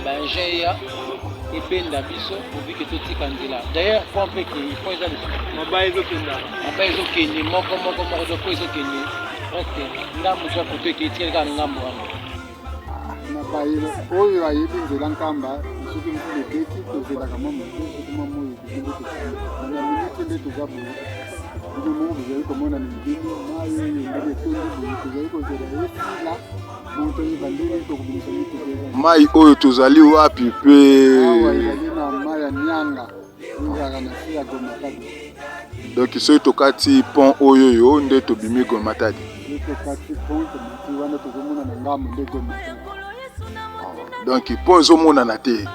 baingin eya ebenda biso ovike totika nzela d'ailleurs po mpe ke ifo eza mabaya ezokende moko donc po ezokende presque ngambo ja koto eke etikali kaka na ngambo wana na bayilo oyo ayebi nzela nkamba soki mvula ebeti tozelaka mwa mosusu kuma moyo ekende tokende na miniti nde toza boye ino moko tozali komona mindimi mai oyo ndenge etondi boye tozali kozela esila moto oyeba ndenge tokobimisa mituka mai oyo tozali wapi mpe awa ezali na mai ya nyanga ezalaka na si ya gomatadi donc soki tokati pont oyo nde tobimi gomatadi tokati pont tomati wana tozomona na ngambo nde gomatadi donc pont ezomonana te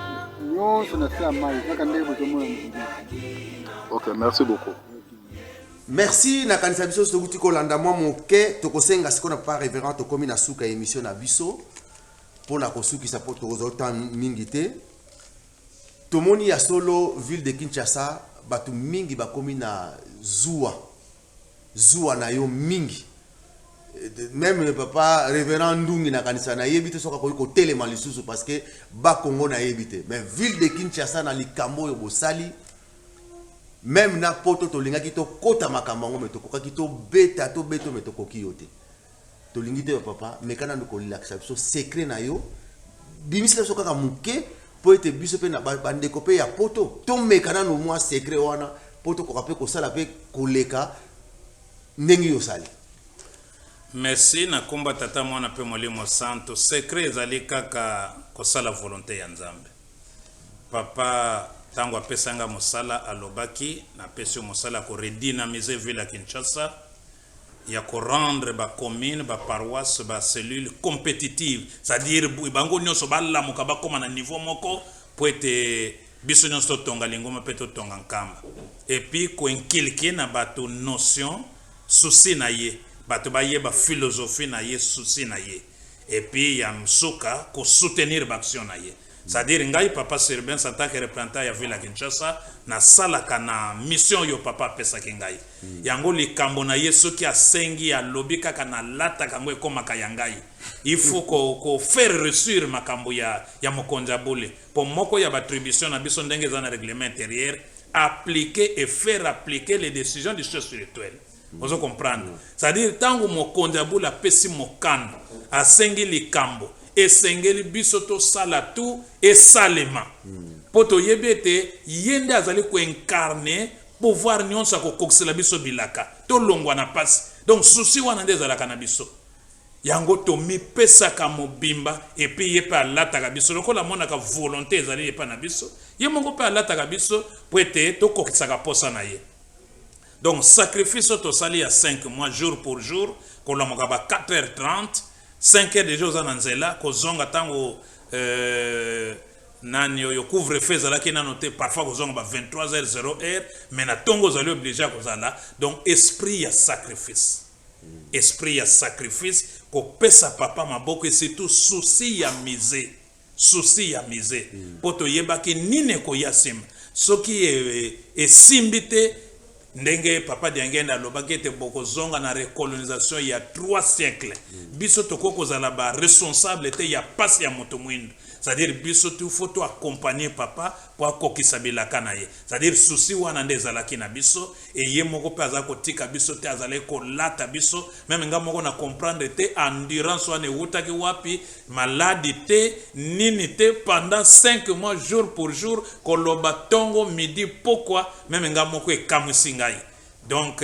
nyonso na se ya mai kaka ndenge bozomona ok merci beaucoup merci na kanisa biso tokuti kolanda mwa moke tokosenga sikoyo na papa révérend tokomi na suka émission na biso mpona kosukisa po tokozwa temps mingi te tomoni ya solo ville de Kinshasa bato mingi bakomi na zuwa na yo mingi même papa révérend Ndungi na kanisa na yebi te soka koyi kotelema lisusu parce que ba Congo na yebi te mais ville de Kinshasa na likambo yo bosali même na poto tolingaki to kota makambo ngo metokokaki to beta to beto metokoki yo te tolingi te papa mekana ndoko relaxa biso secret na yo bimisela soka ka muke po ete biso pe na bandeko pe ya poto to mekana no mwa secret wana poto ko kape ko sala pe koleka ndenge yo sali. Merci na komba tata mwana pe molimo santo secret ezali kaka kosala volonté ya Nzambe. Papa tango apesanga mosala alobaki na pesi mosala ko redynamiser ville ya Kinshasa ya ko rendre ba commune ba paroisse ba cellule compétitive, c'est-à-dire bango nyonso balamuka bakoma na niveau moko po ete biso nyonso tonga lingoma pe to tonga nkamba et puis ko inkilike na bato notion souci na ye bato ba ye ba philosophie na ye souci na ye et puis ya msuka ko soutenir ba action na ye. C'est-à-dire ngai papa Serben en tant que représentant ya ville ya Kinshasa na salaka na mission yo papa pesa kingai yango likambo na yeso ki asengi ya lobi kaka na lata kango ekomaka ya ngai il faut ko faire reçur makambo ya mokonza bole pour moko ya attribution na biso ndenge za na règlement intérieur appliquer et faire appliquer les décisions du chef spirituel. Vous comprendre c'est-à-dire tango mokonza bole apesi mokano asengi likambo esengeli biso to sala tu esalema poto yebete yende azali ko incarner pouvoir nyonso ko kokisela biso bilaka to longwa na pasi donc souci wana nde ezalaka na biso yango to mipesaka mobimba et puis ye pa alataka biso lokola monaka volonté ezali ye pa na biso ye mongo pa alataka biso po ete to kokisaka posa na ye. Donc sacrifice to sali ya 5 mois jour pour jour ko lamoka ba 4h30 5h de jours en nzela ko zonga tango nani yo couvre feu zalaki na noté parfois ko zonga ba 23h00 mais na tongo zali obligé ko zala donc esprit ya sacrifice ko pesa papa maboko et surtout souci ya misé poto yebaki nine ko yasim soki simbite ndenge papa diangenda lobaki ete boko zonga na recolonisation ya 3 siècles biso tokoko zala ba responsable te ya pasi ya moto mwindo c'est-à-dire biso tu faut to accompagner papa pour akokisa bilaka na ye c'est-à-dire souci wana nde ezalaki na biso et ye moko pe aza kotika biso te azali kolata biso même nga moko na comprendre te endurance wana ewutaki wapi maladi te nini te pendant 5 mois jour pour jour koloba tongo midi pourquoi même nga moko ekamwisi ngai donc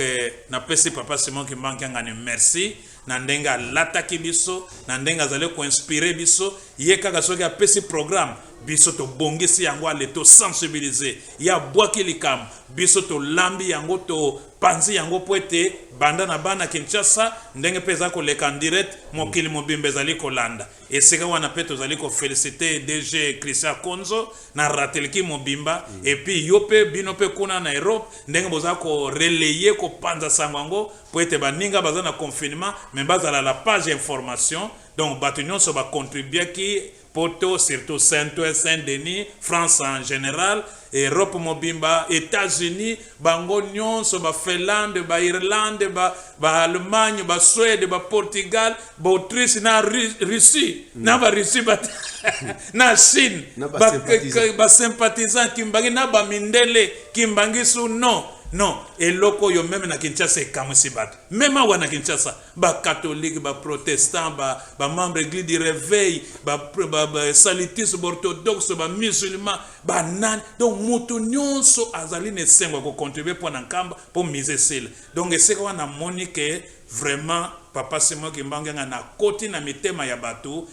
na pesi papa Simon Kimbangi ngani merci na ndenga lataki biso na ndenga zale ko inspirer biso ye kaka soki apesi programme biso to bongisi yango ale to sensibiliser ya bwaki likam biso to lambi yango to panzi yango po ete banda na bana Kinshasa ndenge pe eza koleka en direct mokili mobimba ezali kolanda esika wana pe tozali koféliciter DG Christian Konzo na rateleki mobimba et puis yo pe bino pe kuna na Europe ndenge boza ko relayer ko panza sango yango po ete baninga baza na confinement mais bazala la page information donc bato nyonso ba contribuer ki poto surtout Saint-Ouest, Saint-Denis, France en général, Europe mobimba, États-Unis, bango nyonso ba Finlande, ba Irlande, ba Allemagne, ba Suède, ba Portugal, ba Autriche na Russie, na ba Russie ba na Chine, ba sympathisant kimbangi na ba mindele kimbangi su non, et loko yo même na Kinshasa kamwisi bato. Même wana Kinshasa, ba catholique, ba protestant, ba membre église du réveil, ba salitisme orthodoxe, ba musulman, ba nan. Donc mutu nyonso azali ne sengo ko contribuer pour nankamba pour miser sile. Donc c'est quoi na monique vraiment papa Simon Kimbangu na koti na mitema ya bato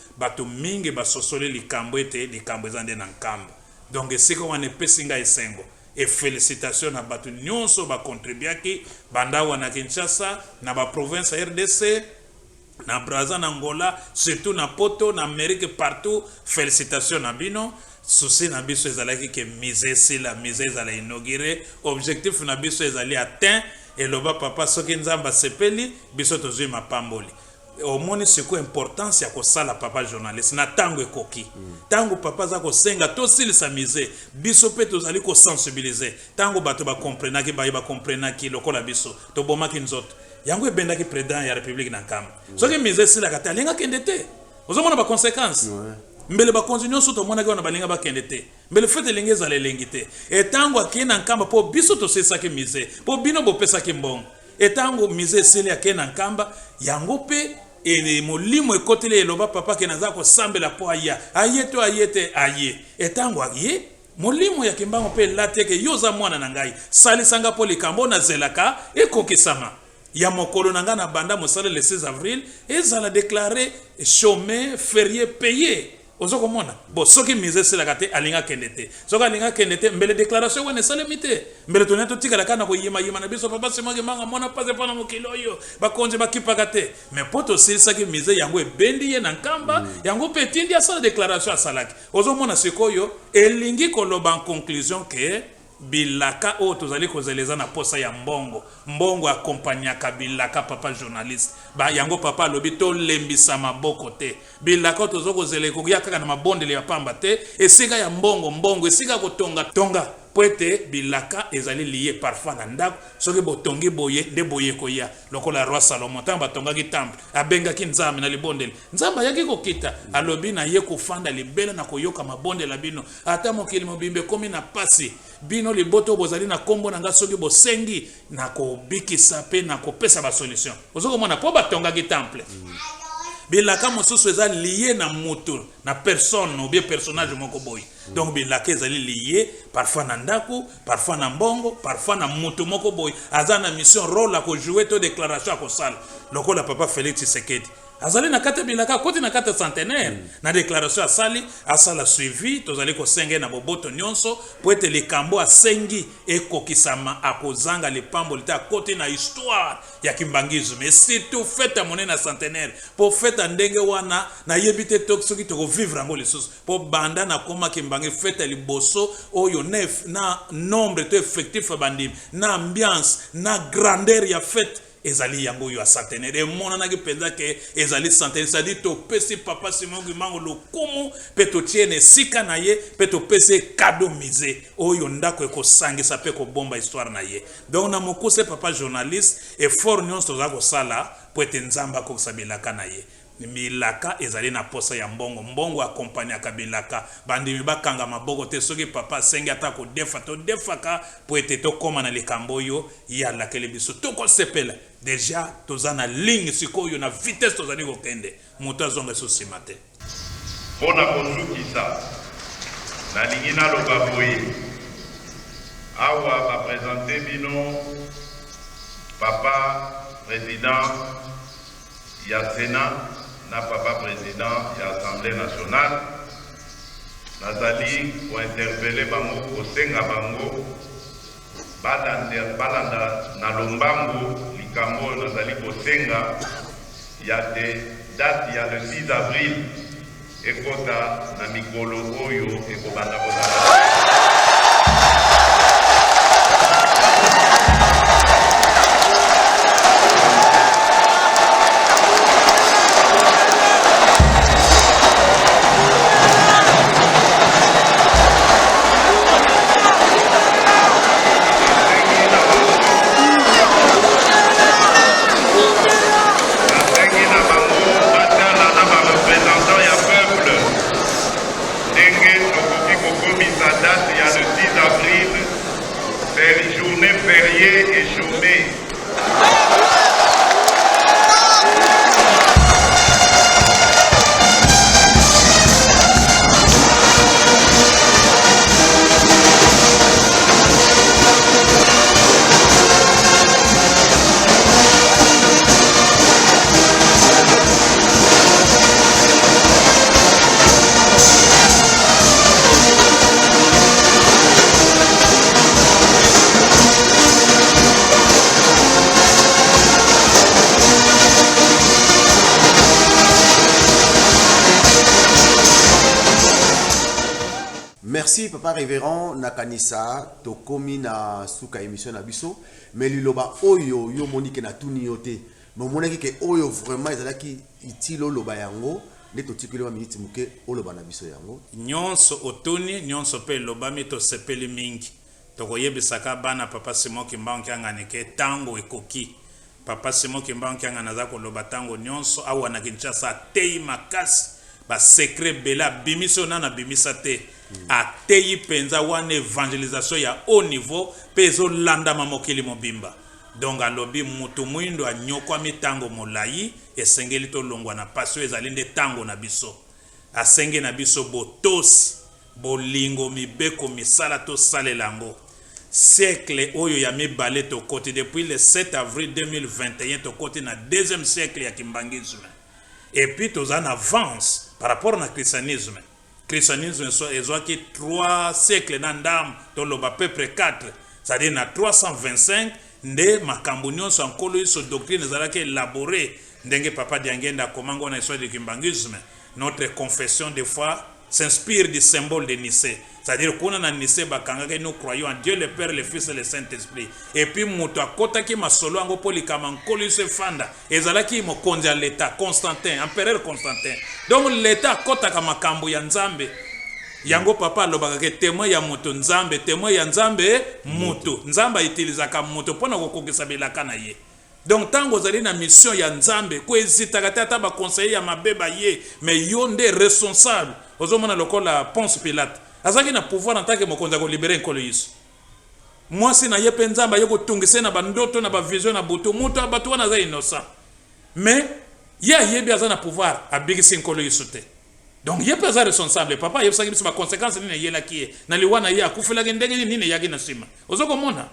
mingi ba sosole likambo ete likambo ezande nankamba. Donc c'est quoi na pesinga esengo. Et félicitations à Batu Nyonso ba contribuer ki banda wana Kinshasa na ba province RDC na Brazza na Angola surtout na Poto na Amérique partout félicitations na bino souci na biso ezalaki ke mise si la mise ezala inauguré objectif na biso ezali atteint et loba papa soki nzamba sepeli biso tozui mapamboli au moins c'est quoi importance ya ko sala papa journaliste na tango ekoki tango papa za ko senga to sil sa mise biso pe to zali ko sensibiliser tango bato ba comprendre ki ba comprendre ki lokola biso to boma ki nzoto yango ebenda ki président ya république na kamba soki mise sila kata linga kendete ozomona ba conséquences mbele ba continuer so to mona ki wana balinga ba kendete mbele fete linga za lelengite et tango akina nkamba po biso to sesa ki mise po bino bo pesa ki mbongo et tango mise sila akena nkamba yango pe et molimo ekotele eloba papa ke naza ko sambela po aya ayeto ayete aye etango aye molimo ya kimbango pe lateke yoza mwana na ngai salisanga po likambo na zelaka ekokisama ya mokolo nanga na banda mosala le 16 avril ezala déclaré chômé férié payé ozoko mona bo soki mise sela kate alinga kendete soki alinga kendete mbele déclaration wana salemite mbele toneto tika la kana ko yima na biso papa semoge manga mona pase pana mokilo yo bakonje bakipa kate mais poto silisa ki mise yango ebendi ye na nkamba yango petindi ya sala déclaration asalaki ozo mona sikoyo elingi koloba en conclusion que bilaka o tozali kozeleza na posa ya mbongo accompagnaka bilaka papa journaliste ba yango papa lobi to lembisa maboko te bilaka tozoko zele kogia kaka na mabondele ya pamba te esika ya mbongo esika kotonga poete bilaka ezali lié parfois na ndako soki botongi boye nde boye koya lokola roi Salomon tamba tongaki temple abengaki nzambe na libondele nzamba yaki kokita alobi na ye kofanda libela na koyoka mabondela bino ata mokili mobimbe komi na pasi bino liboto bozali na kombo na nga soki bosengi na kobikisa pe na kopesa ba solution ozoko mona po batongaki temple bilaka mosusu eza lié na mutu na personne ou bien personnage moko boy donc bilaka ezali lié parfois na ndako parfois na mbongo parfois na mutu moko boy aza na mission rôle la ko jouer to déclaration ko sala lokola papa Félix Tshisekedi azali na kata bilaka koti na kata centenaire na déclaration asala suivi tozali ko senge na boboto nyonso po ete likambo asengi ekokisama akozanga lipambo lita koti na histoire ya kimbangisme mais surtout fête monene na centenaire po fête ndenge wana na yebite toksoki to vivre ngo lisusu po banda na koma kimbangi fête liboso oyo nef na nombre to effectif bandim na ambiance na grandeur ya fête ezali yango yo centenaire mona na ki penza ke ezali centenaire ça dit to pesi papa Simon Kimbangu lokumu pe to tiene sika na ye pe to pesi cadeau misé oyo ndako ekosangisa pe ko bomba histoire na ye donc na mokuse papa journaliste et fort nyonso za ko sala po ete nzamba ko sabilaka na ye milaka ezali na posa ya mbongo accompagner kabilaka bandimi bakanga maboko te soki papa sengi ata ko defaka po ete to koma na likambo yo ya la kelebiso to ko sepela déjà tozana ligne sikoyo na vitesse tozali ko kende moto azonga sosima te pona kozukisa na lingina loba boye awa ba présenter bino papa président ya Sénat na papa président ya Assemblée nationale nazali ko interpeller bango ko senga bango balanda na lombango likambo nazali kosenga ya de date ya le 6 avril ekota na mikolo oyo ekobanda kozala. Merci papa révérend nakanisa tokomi na suka émission na biso mais liloba oyo yo monike na tuni yote mais monaki ke oyo vraiment ezalaki itilo loba yango nde totikeli ba minute muke oloba na biso yango nyonso otuni nyonso pe loba mito sepeli mingi tokoyebisaka bana papa Simon Kimbangu kyanganike tango ekoki papa Simon Kimbangu kyangana za koloba tango nyonso awa na Kinshasa tei makasi ba secret bela bimiso na bimisa te a tei penza wane evangelisation ya haut niveau pezo landa mamokili mobimba donc alobi mutu mwindo anyokwa mitango molai esengeli to longwa na pasio ezalinde tango na biso asenge na biso botos bolingo mibeko misala to salelango siècle oyo ya mibale to côté depuis le 7 avril 2021 to côté na deuxième siècle ya kimbangisme et puis to en avance par rapport na christianisme est qui 3 siècles d'andam dans le peuple 4 c'est-à-dire na 325 nde makambo nyonso ankolo iso doctrine ezalaki élaboré ndenge papa Diangenda komango na histoire de kimbangisme notre confession des fois s'inspire du symbole de Nicée c'est-à-dire qu'on a Nicée bakanga que nous croyons en Dieu le Père le Fils et le Saint-Esprit et puis muto akota ki masolo ango polikama nkolo iso fanda ezalaki mokonzi ya l'état Constantin empereur Constantin donc l'état akota ka makambo ya nzambe yango papa alobaka ke témoin ya moto nzambe témoin ya nzambe moto nzamba itilizaka moto pona kokokisa belaka na ye donc tango zali na mission ya nzambe ko ezitaka tata ba conseiller ya mabeba ye mais yo nde responsable ozomona lokola Ponce Pilate azaki na pouvoir en tant que mokonza ko libérer nkolo yiso moi si na ye pe nzamba yeko tungise na bandoto na ba vision na buto moto abatu wana za innocent mais ya yebi azana pouvoir abigisi nkolo yiso te donc yebi aza responsable papa yebi saki biso ba conséquences nini yela ki na liwana ya kufela ndenge nini yaki na sima ozoko mona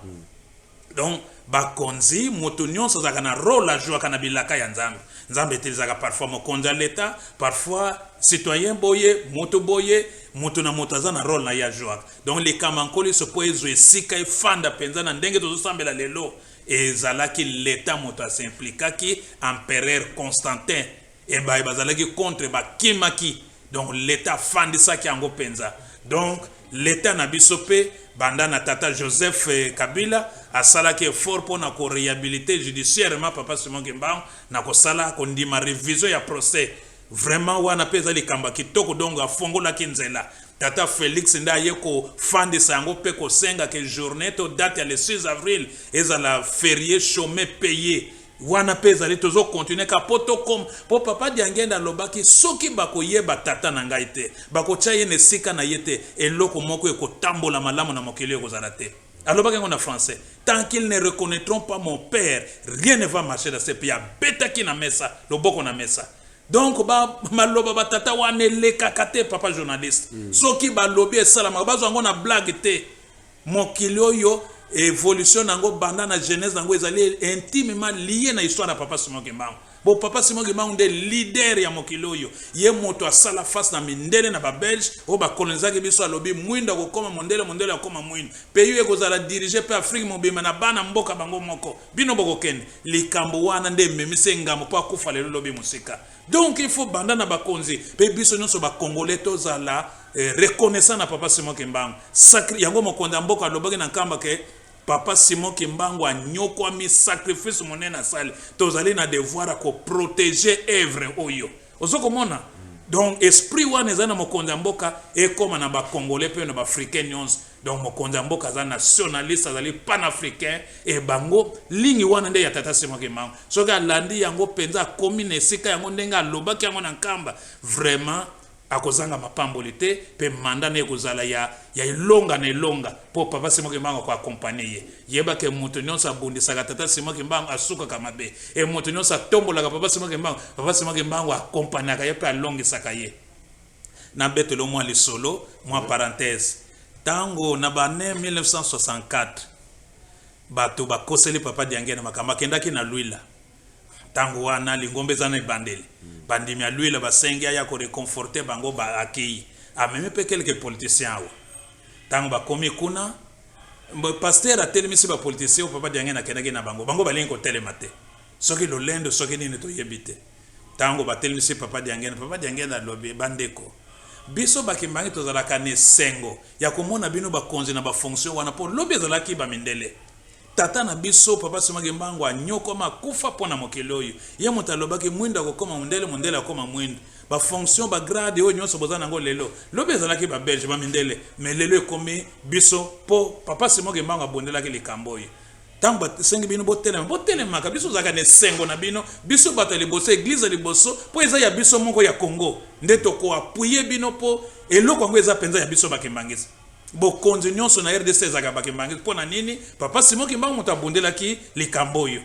donc bakonzi moto nyonso azaka na rôle à jouer kana bilaka ya nzambe nzambe etilizaka parfois mokonzi ya l'état parfois citoyen boye moto na moto aza na rôle na ya jouer donc les kamankoli se po ezo esika efanda penza na ndenge tozosambela lelo ezalaki l'état moto asimplikaki empereur Constantin et bazalaki contre bakimaki donc l'état fandisaki yango penza donc l'état na biso pe banda na tata Joseph Kabila asalaki effort pour na ko réhabiliter judiciairement papa Simon Kimbangu na ko sala ko ndima révision ya procès vraiment wana peza likamba kitoko donc afongola kinzela tata Félix nda yeko fandi sango pe ko senga ke journée to date ya le 6 avril ezala férié chômé payé wana peza li tozo continuer ka poto comme po papa Diangenda lobaki soki bako yeba tata na ngai te bako chaye ne sika na yete eloko moko eko tambola malamu na mokili ko zalate alobaki ngo na français tant qu'ils ne reconnaîtront pas mon père rien ne va marcher dans ce pays beta ki na mesa loboko na mesa donc ba maloba batata wane le kakate papa journaliste soki ba lobi esalama bazo ngo na blague te mokili oyo évolution nango banda na jeunesse nango ezali intimement lié na histoire na papa Simon Kimbangu Bo papa Simon Kimbangu nde leader ya mokili oyo. Ye moto asala face na mindele na ba Belge o ba kolonizaki biso alobi mwinda ko koma mondele akoma mwinda. Pays ekozala diriger pe Afrique mobima na bana mboka bango moko. Bino boko kende likambo wana nde memise ngambo po akufa lelo lobi musika. Donc il faut banda na bakonzi pe biso nyonso ba congolais tozala reconnaissant na papa Simon Kimbangu. Sacré yango mokonda mboka lobaki na kamba ke papa Simon Kimbangu anyoko mi sacrifice monene asali tozali na devoir à protéger œuvre oyo ozoko mona donc esprit wana ezana mokonda mboka e koma na ba congolais pe na ba africain nyonso donc mokonda mboka za nationaliste azali panafricain e bango lingi wana nde ya tata Simon Kimbangu soka landi yango penza commune sika yango ndenga lobaki yango na nkamba vraiment akozanga mapambolité pe manda ne kozala ya ilonga na ilonga po papa Simon Kimbangu ko accompagner yeba ke mutu nyonso abundisaka tata Simon Kimbangu asuka kamabe e mutu nyonso tombola papa Simon Kimbangu accompagnaka ye pe alongisaka ye na betelo mwa lisolo mwa parenthèse tango na bane 1964 bato bakoseli papa Diangena makamba kendaki na Luila tango wana lingombe zana bandeli bandimi ya Luila basengi ya ko reconforter bango ba akei a même pe quelques politiciens wa tango bakomi kuna pasteur a telemisi ba politiciens papa Diangena kendaki na bango balingi ko telemate soki lolendo soki nini to yebite tango ba telemisi papa Diangena lobi bandeko biso bakimbangi tozalaka ne sengo ya komona bino bakonzi na ba fonction wana po lobi ezalaki ba mindele tata na biso papa Simon Kimbangu anyoko makufa pona mokili oyo ye motalobaki mwinda kokoma mondele akoma mwinda ba fonction ba grade oyo nyonso bozana ngo lelo lobi ezalaki ba belge ba mindele mais lelo ekomi biso po papa Simon Kimbangu abondelaki likambo oyo tango basengi bino botelema ka biso zaka ne sengo na bino biso bato liboso église liboso po eza ya biso moko ya Congo nde toko appuyer bino po eloko ngo eza penza ya biso bakembangisa bokonzi nyonso na RDC ezaka bakembangisa po na nini papa Simon Kimbangu moto abondelaki likambo oyo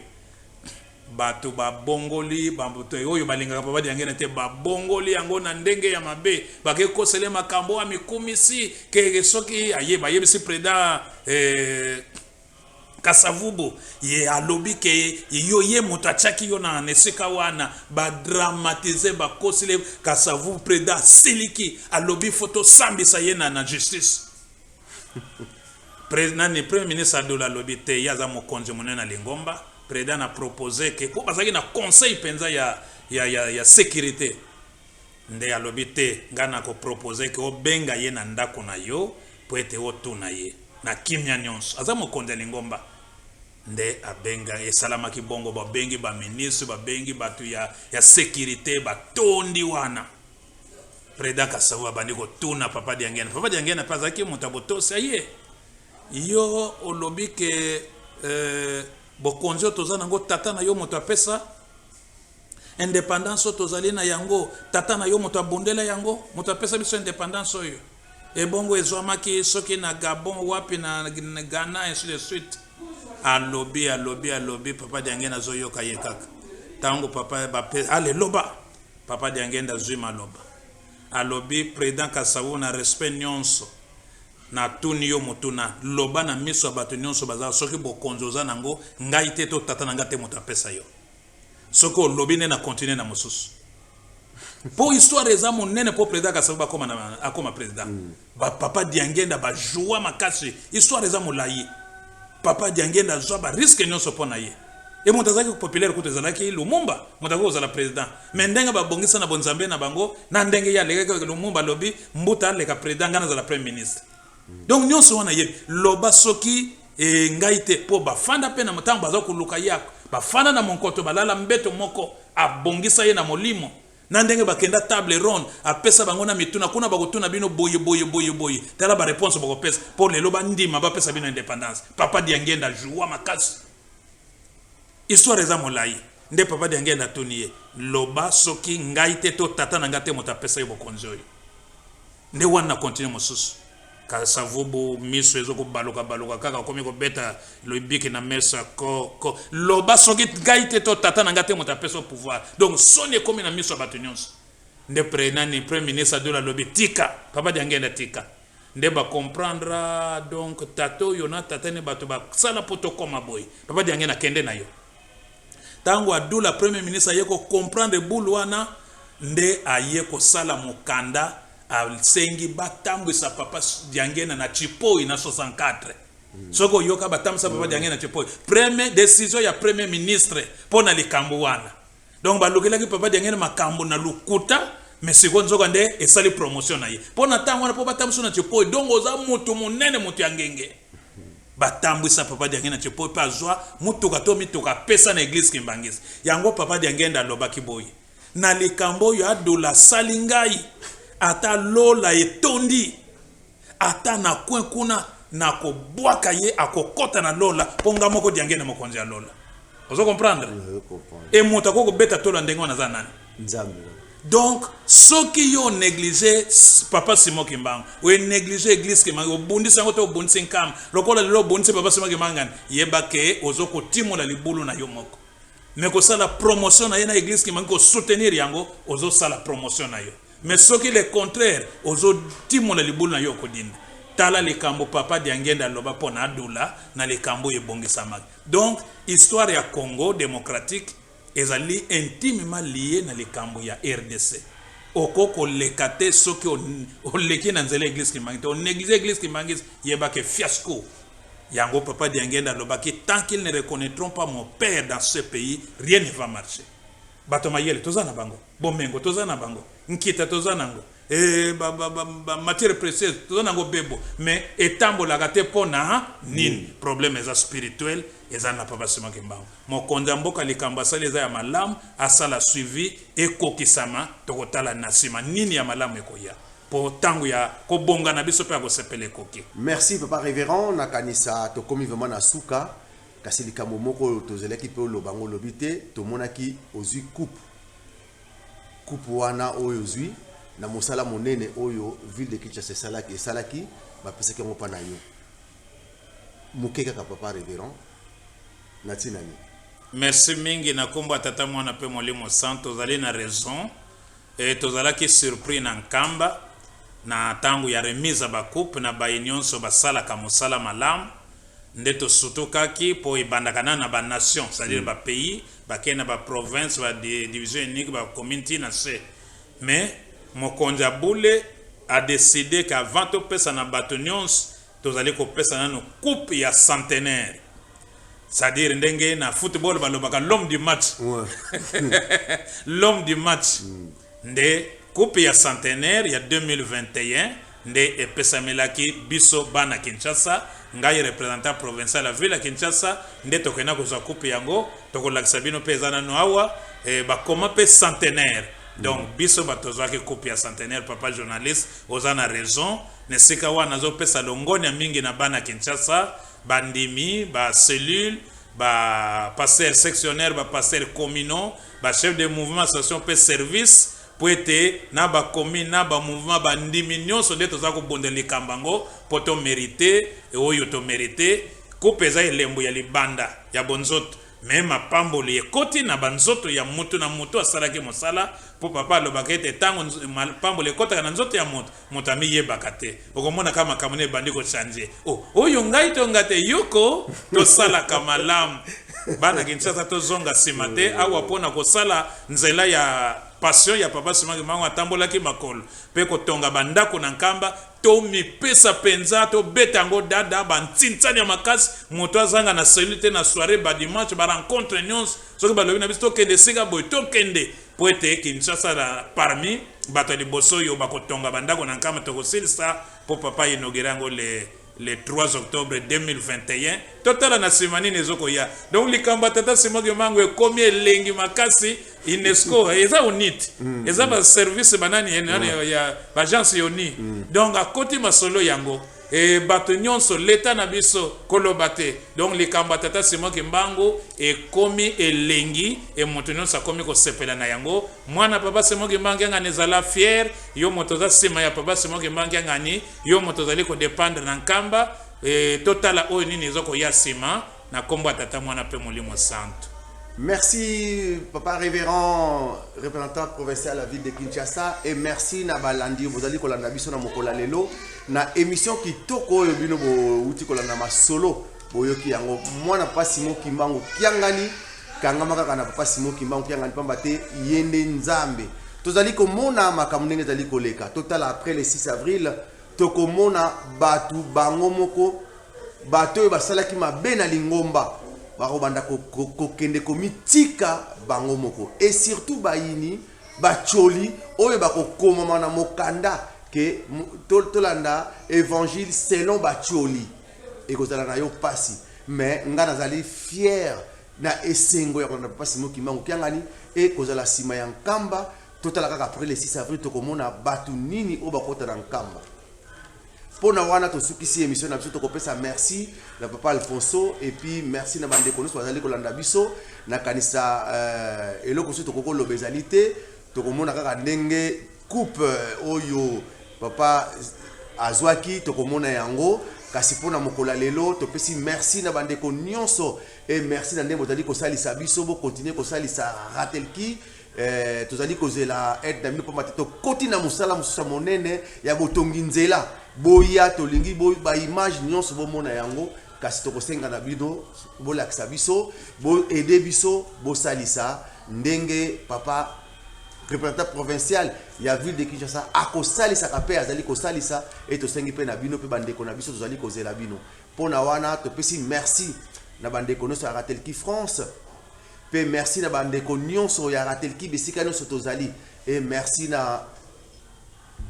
bato babongoli bamboto oyo balingaka papa Diangena te babongoli yango na ndenge ya mabe bakekosele makambo amikumisi ke soki ayeba yebisi preda Kasavubu ye alobi ke yo ye moto achaki yo na nesika wana ba dramatiser ba kosile Kasavubu preda siliki alobi photo sambisa ye na justice président premier ministre de la lobby te yaza mokonzi monene na Lingomba président a proposé que po bazaki na conseil penza ya sécurité nde ya lobby te ngana ko proposer que obenga ye na ndako na yo po ete otuna ye na kimya nyonso aza mokonzi Lingomba nde abenga esalama kibongo babengi ba ministre babengi batu ya sécurité batondi wana président Kasavubu bandi ko tuna papa Diangena pazaki motaboto saye yo olobi ke bokonzi tozana ngo tata na yo moto apesa indépendance tozali na yango tata na yo moto abondela yango moto apesa biso indépendance oyo e bongo ezwamaki soki na Gabon wapi na Ghana ainsi de suite alobi papa Diangena zoyoka ye kaka tango papa ale loba papa Diangena zuma loba alobi président Kasavubu na respect nyonso na tuni yo motuna loba na miso bato nyonso baza soki bokonzoza nango ngai te to tata nanga te moto apesa yo soko lobi ne na continuer na mosusu po histoire eza monene po président Kasavubu akoma président ba papa Diangena ba joie makasi histoire eza molayi papa Diangena zwa ba risque nyonso pona ye e montazaki populaire ko tezalaki Lumumba motako ozala président mais ndenge ba bongisa na bonzambe na bango na ndenge ya leka Lumumba lobi mbuta leka président ngana za premier ministre donc nyonso wana ye loba soki ngai te po bafanda pe na motango baza koluka yako bafanda na monkoto balala mbeto moko abongisa ye na molimo na ndenge bakenda table ronde apesa bango na mituna kuna bakotuna bino boye tala ba réponse bakopesa pour lelo bandima bapesa bino indépendance papa Diangena joua makasi histoire eza molayi nde papa Diangena tuniye loba soki ngai te to tata na ngate moto apesa yo bokonzi oyo nde wana continue mosusu Kasavubu miso ezo ko baloka kaka komi ko beta lobiki na mesa ko loba soki ngai te to tata na ngate moto apesa pouvoir donc soni komi na miso bato nyonso nde premier ministre de la lobby tika papa Diangena tika nde ba comprendre donc tato yona tata ne bato ba sala poto koma boy papa Diangena kende na yo tango adula premier ministre aye ko comprendre boule wana nde aye ko sala mokanda asengi batambwisa papa Diangena na Chipoi na 64 soko yoka batambwisa papa Diangena na Chipoi premier décision ya premier ministre pona likambo wana donc balukelaki papa Diangena makambo na lukuta mais seconde nzoka nde esali promotion na ye pona tango wana po batambwisa na Chipoi donc oza mutu munene mutu ya ngenge batambwisa papa Diangena na Chipoi pa zwa mutuka to mituka pesa na église Kimbangisi yango papa Diangena alobaki boye na likambo yo adula salingai ata lola etondi ata na kwen kuna na ko bwaka ye akokota na lola ponga moko Diangena mokonzi ya lola ozo comprendre et moto ko beta tola ndengo na zanani nzambe donc soki yo négliger papa Simon Kimbangu o négliger église Kimbangu obundi sango to obundi sinkam lokola lelo obundi papa Simon Kimbangu yeba ke ozo ko timola libulu na yo moko mais ko sala promotion na ye na église Kimbangu ko soutenir yango ozo sala promotion na yo mais ce qui est le contraire ozo timola libulu na yo kodine tala likambo papa Diangenda loba pona adula na likambo ebongisama donc histoire ya Congo démocratique ezali intimement lié na likambo ya RDC okoko lekate soki o leki na nzela église Kimbangu on néglige église Kimbangu yeba ke fiasco yango papa Diangenda loba ki tant qu'ils ne reconnaîtront pas mon père dans ce pays rien ne va marcher bato mayele tozana bango bomengo tozana bango nkita tozana ngo matière précieuse tozana ngo bebo mais etambola gate pona nini problème eza spirituel eza na papa Simon Kimbangu mokonzi mboka likambo asali eza ya malamu asala suivi ekokisama tokotala na sima nini ya malamu ekoya po tangu ya kobonga na biso pe ya kosepela ekoki. Merci papa révérend nakanisa tokomi vraiment na suka kasi likambo moko tozelaki pe lobango lobite tomonaki ozwi coupe wana oyo ozwi na mosala monene oyo ville de Kinshasa salaki bapesaki yango pa na yo moke kaka papa révérend na tinani. Merci mingi na kombo tata mwana pe molimo santo tozali na raison et tozalaki surpris na nkamba na tangu ya remise ba coupe na ba nyonso basala ka mosala malamu nde tosutokaki po ebandakana na ba nation c'est-à-dire ba pays bakena ba province ba division unique ba community na se mais mokonzi Boule a décidé qu'avant to pesa na bato nyonso tozali ko pesa na coupe ya centenaire c'est-à-dire ndenge na football balobaka l'homme du match l'homme du match nde coupe ya centenaire ya 2021 nde epesamelaki biso bana Kinshasa ngai représentant provincial la ville ya Kinshasa nde tokena kozwa coupe yango tokolakisa bino pe ezana no awa bakoma pe centenaire donc biso batozwaki coupe ya centenaire papa journaliste ozana raison nesika wana zo pesa longoni ya mingi na bana Kinshasa bandimi ba cellule ba passer sectionnaire ba passer communaux ba chef de mouvement association pe service poete na ba commune na ba mouvement ba ndimi nyonso nde toza ko bonde likambango poto mériter et oyo to mériter kopeza elembo ya libanda ya bonzoto même pamboli ekoti na banzoto ya mutu na mutu asalaki mosala po papa lobaka ete tango pamboli ekotaka na nzoto ya mutu amiyebaka te okomona kama kamone bandi ko changer oyo ngai to ngate yoko tosalaka malamu bana Kinshasa tozonga nsima te awa pona kosala nzela ya passion ya papa Simon Kimbangu atambolaki makolo pe kotonga bandako na nkamba to mipesa penza to betango dada bantintsani ya makasi moto azanga na cellule na soirée ba dimanche ba rencontre nyons soki balobi na biso tokende sika boy tokende po ete Kinshasa la parmi bato liboso yo bakotonga bandako na nkamba tokosilisa po papa inauguré ngo le 3 octobre 2021 totala na simani nezoko ya donc likamba tata Simon Kimbangu ekomi elengi makasi UNESCO eza unit eza ba service banani ya agence yoni donc akoti masolo yango bato nyonso leta na biso kolobate donc likamba tata Simon Kimbangu ekomi elengi moto nyonso akomi kosepela na yango mwana papa Simon Kimbangu ngani ezala fier yo moto za sima ya papa Simon Kimbangu ngani yo moto zali ko dépendre na nkamba totala oyo nini ezoko ya sima na kombo tata mwana pe molimo santo. Merci papa révérend représentant provincial à la ville de Kinshasa et merci na balandi bozali kolanda biso na mokola lelo na émission kitoko oyo bino bo uti kolanda masolo boyoki yango mwana papa Simon Kimbangu kiangani kangama kaka na papa Simon Kimbangu kianga pamba te yende nzambe tozali komona makambo ndenge ezali koleka total après le 6 avril tokomona batu bango moko bato oyo basalaki mabe na lingomba bakobanda kokende komitika bango moko et surtout bayini bacholi oyo bakokomama na mokanda ke tolanda évangile selon bacholi ekozala na yo pasi mais nga nazali fier na esengo ya kolanda papa Simon Kimbangu kiangani ekozala sima ya nkamba totala kaka après le 6 avril tokomona batu nini oyo bakota na nkamba pona wana tosukisi émission na biso tokopesa merci na papa Alfonso et puis merci na bande kono so bazali kolanda biso na kanisa eloko so tokoko lobezalité tokomona kaka ndenge coupe oyo papa azwaki tokomona yango kasi pona mokola lelo topesi merci na bande ko nyonso et merci na ndenge bozali kosalisa biso bo continuer kosalisa ratelki tozali kozela aide na bino pamba te tokoti na mosala mosusu monene ya botongi nzela boya tolingi ba image nyonso bomona yango kasi tokosenga na bino bolakisa biso bo aider biso bosalisa ndenge papa représentant provincial ya ville de Kinshasa akosalisa kape azali kosalisa et tosengi pe na bino pe bandeko na biso tozali kozela bino pona wana topesi merci na bandeko nyonso ya Ratelki France pe merci na bandeko nyonso ya Ratelki bisika nyonso tozali et merci na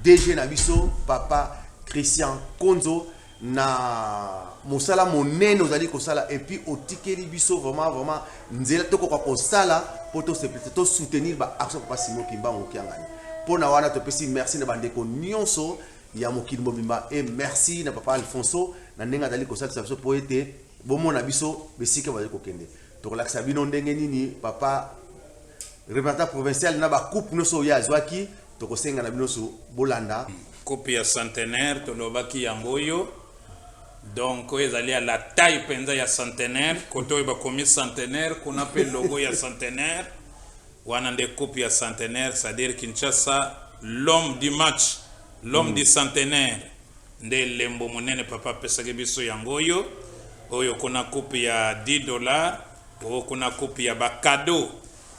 DG na biso papa Christian Konzo na mosala monene ozali kosala et puis otikeli biso vraiment nzela tokoka kosala poto se peut to soutenir ba action papa Simon Kimbangu kiangani pona wana topesi merci na bandeko nyonso ya mokili mobimba et merci na papa Alfonso na ndenga dali kosala biso po ete bomona biso besika bazali kokende tokolakisa bino ndenge nini papa représentant provincial na ba coupe nyonso ya azwaki tokosenga na bino so bolanda coupe ya centenaire tolobaki yangoyo donc ezali à la taille penza ya centenaire koto ba komi centenaire kuna pe logo ya centenaire wana nde coupe ya centenaire c'est-à-dire Kinshasa l'homme du match l'homme du centenaire nde lembo monene papa pesake biso yangoyo oyo kuna coupe ya $10 o kuna coupe ya ba cadeau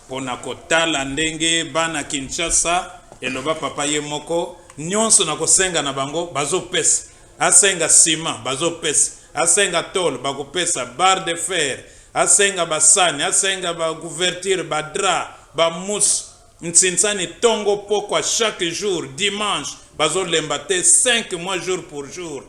pona kotala ndenge bana Kinshasa eloba papa ye moko nyonso na kosenga na bango bazopesa asenga ciment bazopesa asenga tôle bakopesa barre de fer asenga basani asenga ba couverture ba drap ba mousse ntsinsani tongo pokwa chaque jour dimanche bazolemba te 5 mois jour pour jour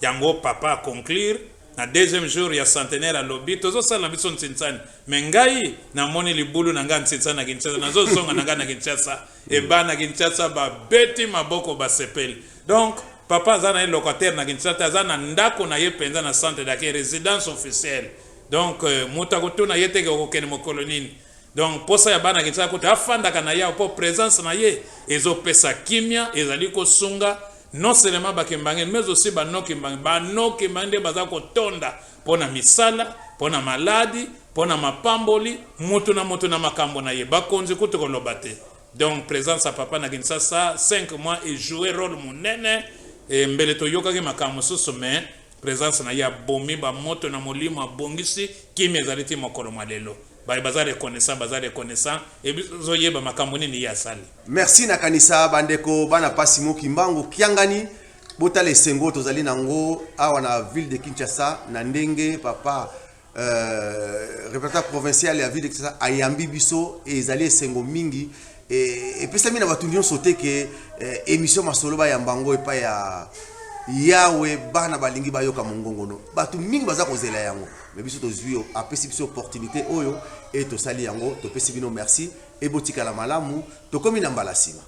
yango papa conclure na deuxième jour ya centenaire à lobby tozo sala biso ntsinsani mengai na moni libulu na nga ntsinsani na Kinshasa nazo zonga na nga na Kinshasa e bana Kinshasa ba beti maboko ba sepeli donc papa zana locataire na Kinshasa zana ndako na ye penza na centre d'accueil résidence officielle donc mutakoto na yete ke okene mokolonini donc posa ya bana Kinshasa ko afanda kana ya po présence na ye ezopesa kimia ezali ko sunga non seulement bakembange mais aussi banoki mbande baza kotonda pona misala pona maladi pona mapamboli mutu na makambo na ye bakonzi kutu kolobate donc présence à papa na Kinshasa 5 mois et jouer rôle monene et mbele to yoka ke makambo soso mais présence na ya bomi ba moto na molimo abongisi kimi ezaliti mokolo malelo baza reconnaissant et zoyeba makambo nini ya sali merci na kanisa bandeko bana papa Simon Kimbangu kiangani botale sengo tozali nango awa na ville de Kinshasa na ndenge papa représentant provincial ya ville de Kinshasa ayambi biso ezali sengo mingi et pesa mina batundion sauté que émission masolo ba yambango epa ya yawe bana balingi bayoka mongongono batu mingi baza kozela yango mais biso tozwi apesi biso opportunité oyo et tosali yango topesi bino merci et botika la malamu tokomi na mbala sima.